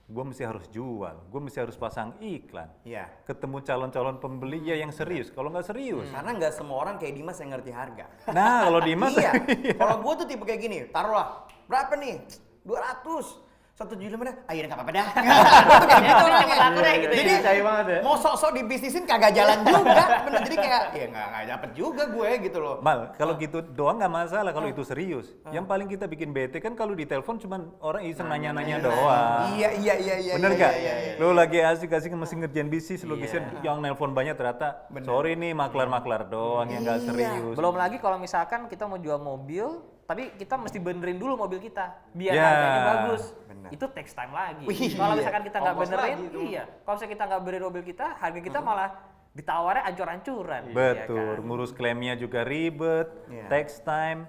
gue mesti harus jual, gue mesti harus pasang iklan.
Iya.
Ketemu calon-calon pembeli ya yang serius. Kalau nggak serius,
Karena nggak semua orang kayak Dimas yang ngerti harga.
nah kalau Dimas,
Iya. Kalau gue tuh tipe kayak gini, taruhlah berapa nih? 200. 1,75 dah. Ayo nggak apa-apa dah. Gua tuh kayak gitu orangnya.
Aku deh gitu ya.
Jadi
Percaya banget ya.
mau sok-sok dibisnisin kagak jalan juga. Bener. Jadi kayak ya nggak dapet juga gue gitu loh.
Mal, kalau gitu doang nggak masalah kalau itu serius. Yang paling kita bikin bete kan kalau di telepon cuman orang iseng nanya-nanya doang.
Iya.
Bener
iya,
gak?
iya, iya.
Lo lagi asik-asik masih ngerjain bisnis, lo bisa yang nelpon banyak ternyata, sorry nih maklar-maklar doang yang nggak serius.
Belum lagi kalau misalkan kita mau jual mobil, tapi kita mesti benerin dulu mobil kita biar
Ya.
harganya bagus.
Benar.
Itu takes time lagi.
Wih,
Kalau
iya.
misalkan kita nggak
Ongkos
benerin,
lagi tuh.
iya. Kalau misalkan kita nggak benerin mobil kita, harga kita malah ditawarnya ancur-ancuran.
Betul,
Iya kan?
ngurus klaimnya juga ribet,
Iya.
takes time.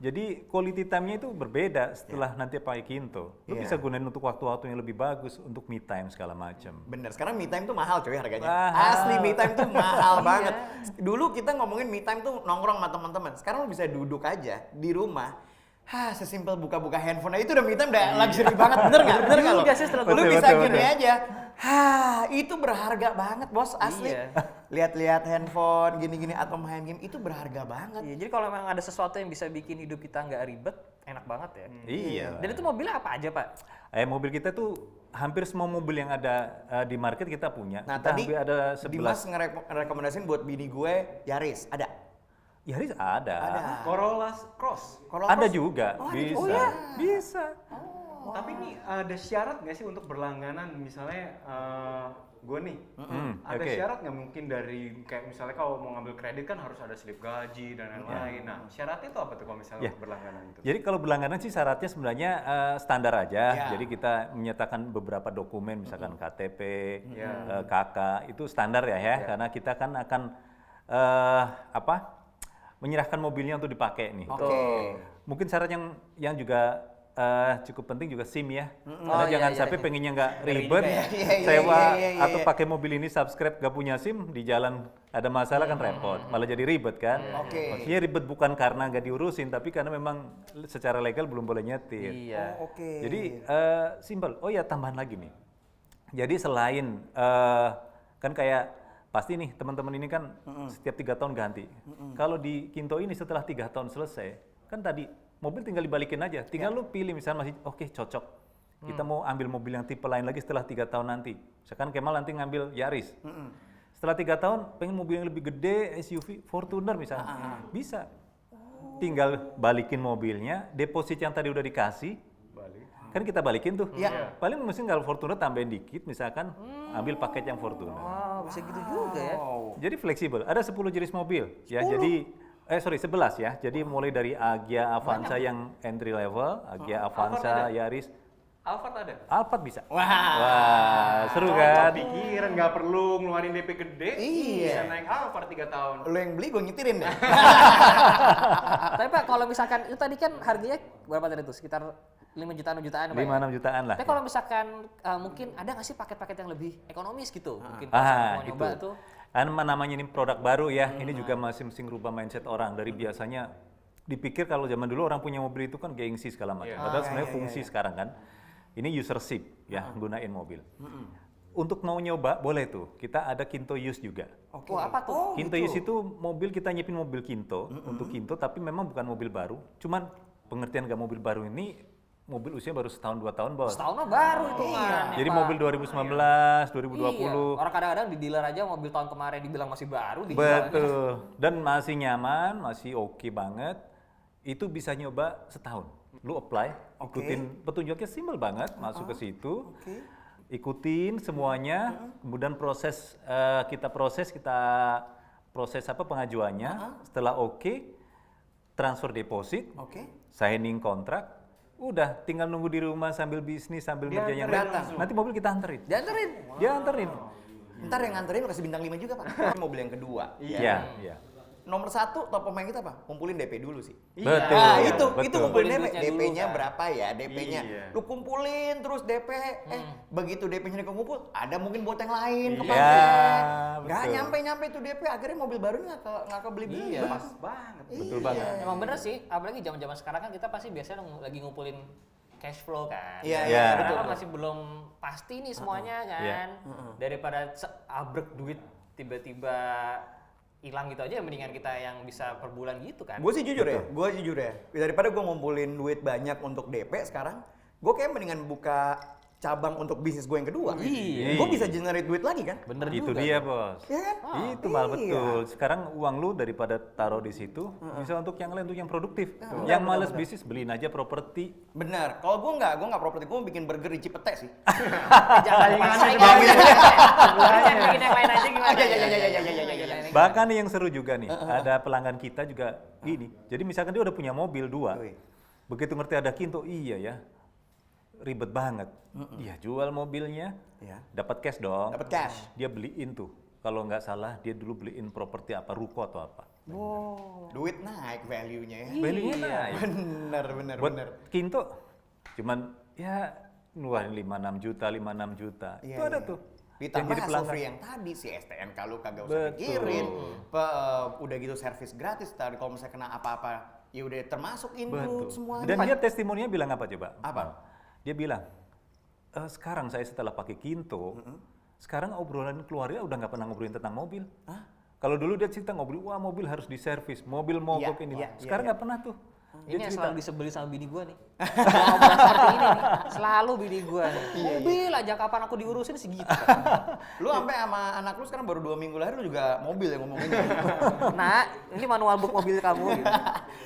Jadi quality time-nya itu berbeda setelah nanti pakai Kinto. Lo
Iya.
bisa gunain untuk waktu-waktu yang lebih bagus untuk me time segala macam.
Bener, sekarang me time tuh mahal coy harganya.
Mahal.
Asli me time tuh mahal
Iya.
banget. Dulu kita ngomongin me time tuh nongkrong sama teman-teman. Sekarang lu bisa duduk aja di rumah. Sesimpel buka-buka handphone aja itu udah me time udah luxury banget, bener nggak? Bener nggak lo?
Juga sih setelah
Lu
Betul,
bisa
betul,
gini
betul.
aja. Itu berharga banget bos, asli.
Iya.
Lihat-lihat handphone gini-gini atau main game itu berharga banget.
Iya, jadi kalau memang ada sesuatu yang bisa bikin hidup kita nggak ribet, enak banget ya.
Iya.
Dan itu mobilnya apa aja, Pak?
Mobil kita tuh hampir semua mobil yang ada di market kita punya.
Nah
Kita
tadi
hampir ada
Dimas
11.
ngerekomendasiin buat bini gue Yaris, ada?
Yaris ada.
Corolla Cross.
Corolla
Ada
Cross?
juga, bisa.
Oh iya?
Bisa.
Tapi ini ada syarat nggak sih untuk berlangganan? Misalnya gue nih, ada
oke.
syarat nggak mungkin dari kayak misalnya kalau mau ngambil kredit kan harus ada slip gaji dan lain-lain. Nah syaratnya itu apa tuh kalau misalnya
Ya.
untuk berlangganan itu?
Jadi kalau berlangganan sih syaratnya sebenarnya standar aja.
Ya.
Jadi kita menyatakan beberapa dokumen, misalkan KTP,
Ya.
KK, itu standar ya, karena kita kan akan menyerahkan mobilnya untuk dipakai nih.
Oke.
Mungkin syarat yang juga cukup penting juga SIM ya. Karena
Oh, iya,
jangan
iya,
sampai
iya.
pengennya nggak ribet,
Iya,
sewa
iya,
atau pakai mobil ini subscribe nggak punya SIM di jalan ada masalah kan repot, malah jadi ribet kan.
Oke.
Maksudnya ribet bukan karena nggak diurusin, tapi karena memang secara legal belum boleh nyetir.
Iya.
Oh, oke.
Jadi simpel. Oh ya tambahan lagi nih. Jadi selain kan kayak pasti nih teman-teman ini kan setiap 3 tahun ganti. Kalau di Kinto ini setelah 3 tahun selesai, kan tadi mobil tinggal dibalikin aja. Tinggal lu pilih misalnya masih oke cocok. Kita mau ambil mobil yang tipe lain lagi setelah 3 tahun nanti. Misalkan Kemal nanti ngambil Yaris. Setelah 3 tahun pengen mobil yang lebih gede, SUV, Fortuner misalnya. Bisa. Tinggal balikin mobilnya, deposit yang tadi udah dikasih,
Balik.
kan kita balikin tuh.
Iya.
Paling mesti nggak Fortuner tambahin dikit, misalkan ambil paket yang Fortuner.
Wow, bisa gitu juga ya.
Jadi fleksibel. Ada 10 jenis mobil ya. Jadi 11 ya. Jadi mulai dari Agya Avanza yang entry level, Agya Avanza, Yaris,
Alphard ada?
Alphard bisa.
Wah.
Wah, seru kan?
Pikiran nggak perlu ngeluarin DP gede,
Iya.
bisa naik Alphard 3 tahun.
Lo yang beli gue nyetirin deh.
Tapi Pak, kalau misalkan itu tadi kan harganya berapa tadi tuh? Sekitar 5 jutaan, 6 jutaan, Pak.
5-6 jutaan lah.
Tapi kalau misalkan mungkin ada nggak sih paket-paket yang lebih ekonomis gitu? Mungkin kalau mau
itu.
nyoba tuh.
Kan namanya ini produk baru ya. Ini juga masih rubah mindset orang dari biasanya dipikir kalau zaman dulu orang punya mobil itu kan gengsi segala macam. Padahal sebenarnya fungsi sekarang kan, ini usership ya, gunain mobil. Untuk mau nyoba boleh tuh, kita ada Kinto Use juga.
Oh, apa tuh?
Kinto Use itu mobil, kita nyipin mobil Kinto untuk Kinto, tapi memang bukan mobil baru. Cuman pengertian gak mobil baru ini, mobil usia baru setahun 2 tahun bos.
Setahun mah baru itu
Jadi mobil 2019, 2020.
Iya. Orang kadang-kadang di dealer aja mobil tahun kemarin dibilang masih baru. Dijualnya.
Betul. Dan masih nyaman, masih oke banget. Itu bisa nyoba setahun. Lu apply, ikutin petunjuknya simpel banget, masuk ke situ. Ikutin semuanya, kemudian kita proses apa pengajuannya. Setelah oke, transfer deposit, signing kontrak, udah tinggal nunggu di rumah sambil bisnis, sambil ngerjain yang lain. Nanti mobil kita anterin. Dia anterin.
Ntar yang nganterin kasih bintang 5 juga Pak. Mobil yang kedua.
Iya.
Nomor 1 top of mind kita apa? Kumpulin DP dulu sih.
Betul.
Nah, itu
betul.
kumpulin DP.
Duitnya dulu,
DP-nya
kan.
berapa ya? DP-nya. Lu kumpulin terus DP. Begitu DP-nya dikumpul, ada mungkin buat yang lain kepake. Nggak
betul.
nyampe itu DP, akhirnya mobil barunya nggak kebeli-beli.
Pas banget.
Betul banget.
Emang bener sih, apalagi zaman-zaman sekarang kan kita pasti biasanya lagi ngumpulin cash flow kan.
Iya,
iya,
Karena
betul.
kan masih belum pasti nih semuanya kan. Daripada abrek duit tiba-tiba hilang gitu aja, mendingan kita yang bisa per bulan gitu kan.
Gue sih jujur ya, daripada gue ngumpulin duit banyak untuk DP sekarang, gue kayak mendingan buka cabang untuk bisnis gue yang kedua.
Iya.
Gue bisa generate duit lagi kan?
Bener
Itu
juga.
dia bos.
Iya kan?
Itu malah betul. Sekarang uang lu daripada taruh di situ bisa untuk yang lain, untuk yang produktif. Yang males bisnis beliin aja properti.
Benar. Kalau gue nggak properti, gue bikin burger di Cipete sih.
Jangan yang bikin yang lain aja gimana?
Iya.
Bahkan nih yang seru juga nih, ada pelanggan kita juga gini. Jadi misalkan dia udah punya mobil 2, begitu ngerti ada Kinto, iya ya, ribet banget. Iya, jual mobilnya, dapat cash dong.
Dapat cash.
Dia beliin tuh, kalau nggak salah dia dulu beliin properti apa, ruko atau apa.
Duit naik value-nya ya.
Value-nya naik.
Bener.
Buat Kinto, cuman ya ngeluarin 5-6 juta.
Iya,
Itu ada
iya.
tuh.
Ditambah
Yang jadi
hassle free yang tadi, si STNK lu kagak usah
Betul.
pikirin. Udah gitu servis gratis, tadi kalau misalnya kena apa-apa, ya udah termasuk include semuanya.
Dan dia testimoninya bilang apa coba?
Apa?
Dia bilang, sekarang saya setelah pakai Kinto, sekarang obrolan keluarga udah nggak pernah ngobrolin tentang mobil. Kalau dulu dia cerita ngobrol, wah mobil harus diservis, mobil mogok ini. Sekarang nggak pernah tuh. Dia
Ini yang
cerita,
selalu disebeli sama bini gua nih. Ngomong seperti ini nih, selalu bini gua nih. Mobil aja kapan aku diurusin segitu.
Lu sampai sama anak lu sekarang baru 2 minggu lahir lu juga mobil yang ngomongin.
Nah, ini manual book mobil kamu gitu.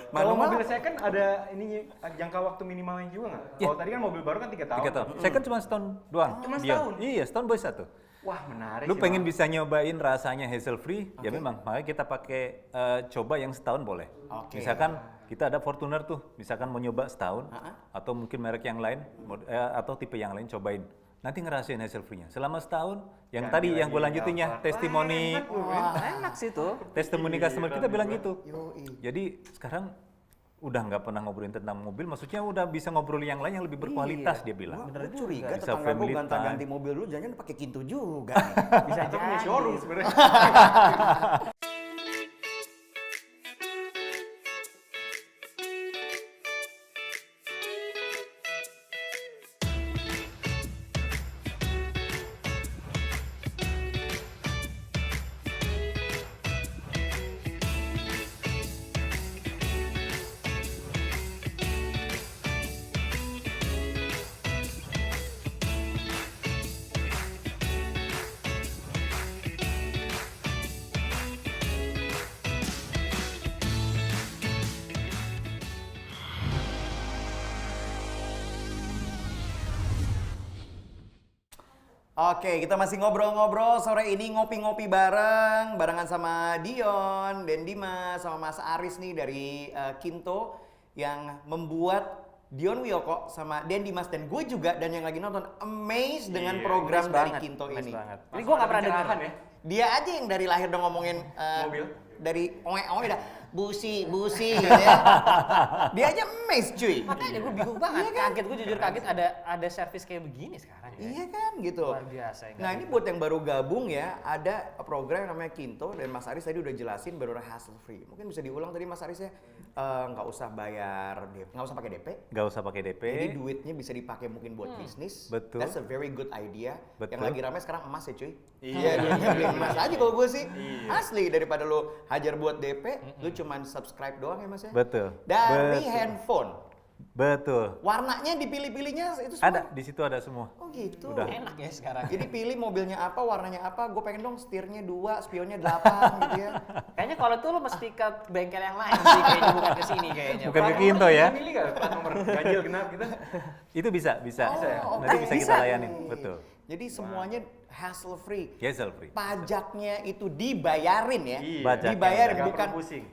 Kalau mobil second ada ini jangka waktu minimalnya juga nggak? Kalau tadi kan mobil baru kan 3 tahun.
3 tahun. Saya kan cuma setahun doang.
Cuma
Dia.
setahun?
Iya, setahun boy 1.
Wah menarik.
Lu
sih,
pengen
Bang.
bisa nyobain rasanya hassle free, ya memang. Makanya kita pakai coba yang setahun boleh. Misalkan kita ada Fortuner tuh, misalkan mau nyoba setahun, atau mungkin merek yang lain, atau tipe yang lain cobain. Nanti ngerasain hassle free-nya. Selama setahun, yang tadi yang gue lanjutinnya, testimoni,
Enak sih tuh.
testimoni customer kita bilang gitu. Jadi sekarang udah nggak pernah ngobrolin tentang mobil, maksudnya udah bisa ngobrolin yang lain yang lebih berkualitas dia bilang.
Bener curiga
Bisa
tetangga
family
gue ganti
time.
mobil dulu, jangan pakai Kinto juga.
Bisa aja punya showroom sebenarnya.
Oke, kita masih ngobrol-ngobrol sore ini, ngopi-ngopi barengan sama Dion, dan Dimas, sama Mas Aris nih dari Kinto yang membuat Dion Wiyoko sama Den Dimas dan gue juga dan yang lagi nonton amazed dengan program dari Kinto ini.
Ini gua nggak pernah dengar.
Ya?
Dia aja yang dari lahir udah ngomongin
Mobil.
dari oe-oe dah. busi gitu ya. Dia aja amazed cuy.
Makanya gue bingung banget, kaget, gue jujur kaget ada servis kayak begini sekarang ya.
Iya kan gitu.
Luar biasa.
Nah ini buat yang baru gabung ya, ada program yang namanya Kinto dan Mas Aris tadi udah jelasin benar hassle free. Mungkin bisa diulang tadi Mas Aris ya, nggak usah bayar, nggak usah pakai DP.
Nggak usah pakai DP.
Jadi duitnya bisa dipakai mungkin buat bisnis.
Betul.
That's a very good idea.
Betul.
Yang lagi ramai sekarang emas ya cuy.
Iya.
Duitnya beli emas aja kalau gue sih. Asli daripada lu hajar buat DP, lu cuman subscribe doang ya Mas ya.
Betul.
Dari
Betul.
handphone.
Betul.
Warnanya dipilih-pilihnya itu semua.
Ada, di situ ada semua.
Oh gitu.
Udah.
Enak ya sekarang.
Jadi pilih mobilnya apa, warnanya apa, gue pengen dong setirnya 2, spionnya 8 gitu ya.
Kayaknya kalau itu lo mesti ke bengkel yang lain sih, kayaknya bukan ke sini kayaknya.
Bukan ke Kinto ya.
Milih nggak plat nomor ganjil genap gitu?
Itu bisa.
Oh,
Nanti
oke.
bisa kita layanin. Betul.
Jadi semuanya hassle free.
Hassle free.
Pajaknya itu dibayarin ya.
Iya.
Pajaknya
Dibayarin
nggak
bukan
perlu pusing.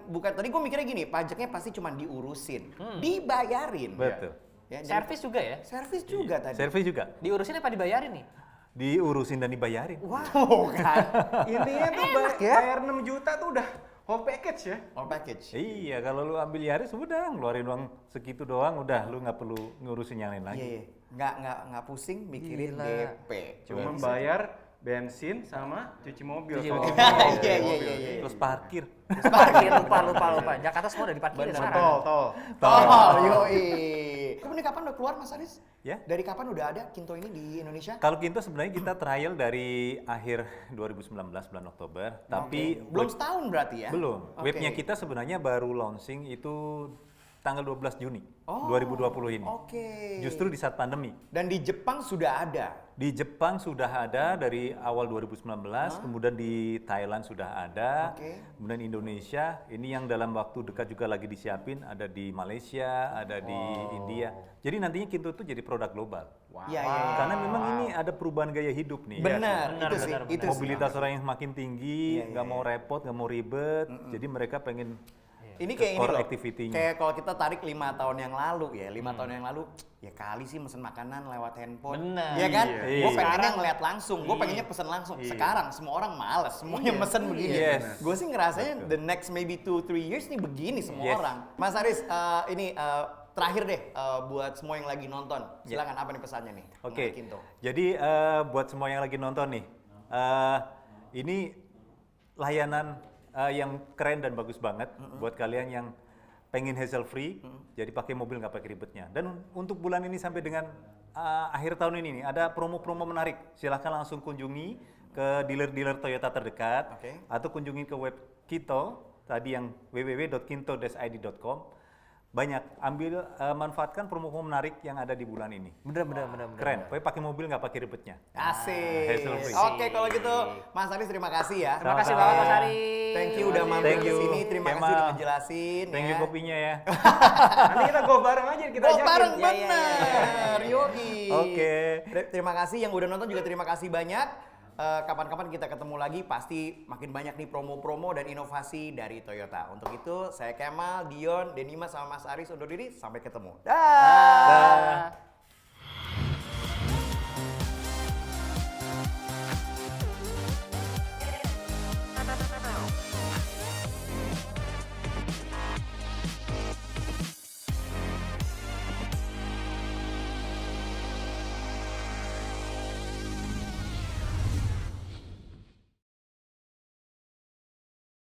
bukan tadi gue mikirnya gini, pajaknya pasti cuma diurusin. Dibayarin.
Betul.
Ya, jadi-
Servis juga ya?
servis juga tadi.
Servis juga.
Diurusin apa dibayarin nih?
Diurusin dan dibayarin.
Oh kan.
Intinya tuh bayar 6 juta tuh udah whole package ya.
All package.
Iya, kalau lu ambil Yaris udah ngeluarin uang segitu doang, udah lu nggak perlu ngurusin yang lain
Iya,
lagi.
iya. Nggak pusing mikirin
Gila.
DP.
Cuma bayar bensin sama cuci mobil.
Cuci
kalau
mobil.
mobil.
Iya.
Terus parkir.
Parkir, lupa. Jakarta semua udah diparkirin
Sama
sekarang.
tol.
Oh, yoi. Kamu ini kapan udah keluar Mas Aris?
Ya.
Dari kapan udah ada Kinto ini di Indonesia?
Kalau Kinto sebenarnya kita trial dari akhir 2019 bulan Oktober, tapi
Oke. Belum setahun berarti ya?
belum.
Oke.
Webnya kita sebenarnya baru launching itu tanggal 12 Juni
Oh,
2020 ini.
Oke.
Justru di saat pandemi.
Dan di Jepang sudah ada.
Di Jepang sudah ada dari awal 2019, kemudian di Thailand sudah ada,
Oke.
kemudian Indonesia, ini yang dalam waktu dekat juga lagi disiapin, ada di Malaysia, ada di India. Jadi nantinya Kinto itu jadi produk global.
Iya, iya.
Karena memang ini ada perubahan gaya hidup nih.
Benar,
Benar,
itu sih.
benar,
Itu sih.
Mobilitas orang yang semakin tinggi,
Iya,
nggak mau repot, nggak mau ribet, jadi mereka pengen
Ini kayak ini
core
loh.
activity-nya.
Kayak kalau kita tarik 5 tahun yang lalu ya, 5 tahun yang lalu ya kali sih mesen makanan lewat handphone.
Benar.
Iya kan?
Iya.
Gue
Iya.
pengennya ngeliat langsung, gue pengennya pesen langsung. Sekarang semua orang males, semuanya mesen begini.
Yes.
Gue sih ngerasanya the next maybe 2-3 years nih begini semua
Yes.
orang. Mas Aris, ini terakhir deh buat semua yang lagi nonton. Silakan apa nih pesannya nih?
Oke,
mengenai Kinto?
jadi buat semua yang lagi nonton nih, ini layanan yang keren dan bagus banget buat kalian yang pengen hassle free, jadi pakai mobil nggak pakai ribetnya. Dan untuk bulan ini sampai dengan akhir tahun ini nih, ada promo-promo menarik. Silahkan langsung kunjungi ke dealer-dealer Toyota terdekat,
Oke.
atau kunjungi ke web Kinto, tadi yang www.kinto-id.com. Banyak, manfaatkan promo-promo menarik yang ada di bulan ini.
Bener.
Keren, pokoknya pakai mobil nggak pakai ribetnya.
Asik.
hassle free.
Oke kalau gitu Mas Aris terima kasih ya.
Terima kasih
Sama-sama.
banget Mas Ari.
Thank you udah mampir
Thank
ke
you,
sini. Terima kasih
Kemal.
udah ngejelasin
Thank you
ya.
kopinya ya.
Nanti kita go bareng aja kita
Oh,
ajakin.
bareng
Ya, ya,
bener. Yoi.
Oke.
Terima kasih yang udah nonton juga terima kasih banyak. Kapan-kapan kita ketemu lagi pasti makin banyak nih promo-promo dan inovasi dari Toyota. Untuk itu saya Kemal, Dion, Denima sama Mas Aris undur diri sampai ketemu. Dah.
Dah.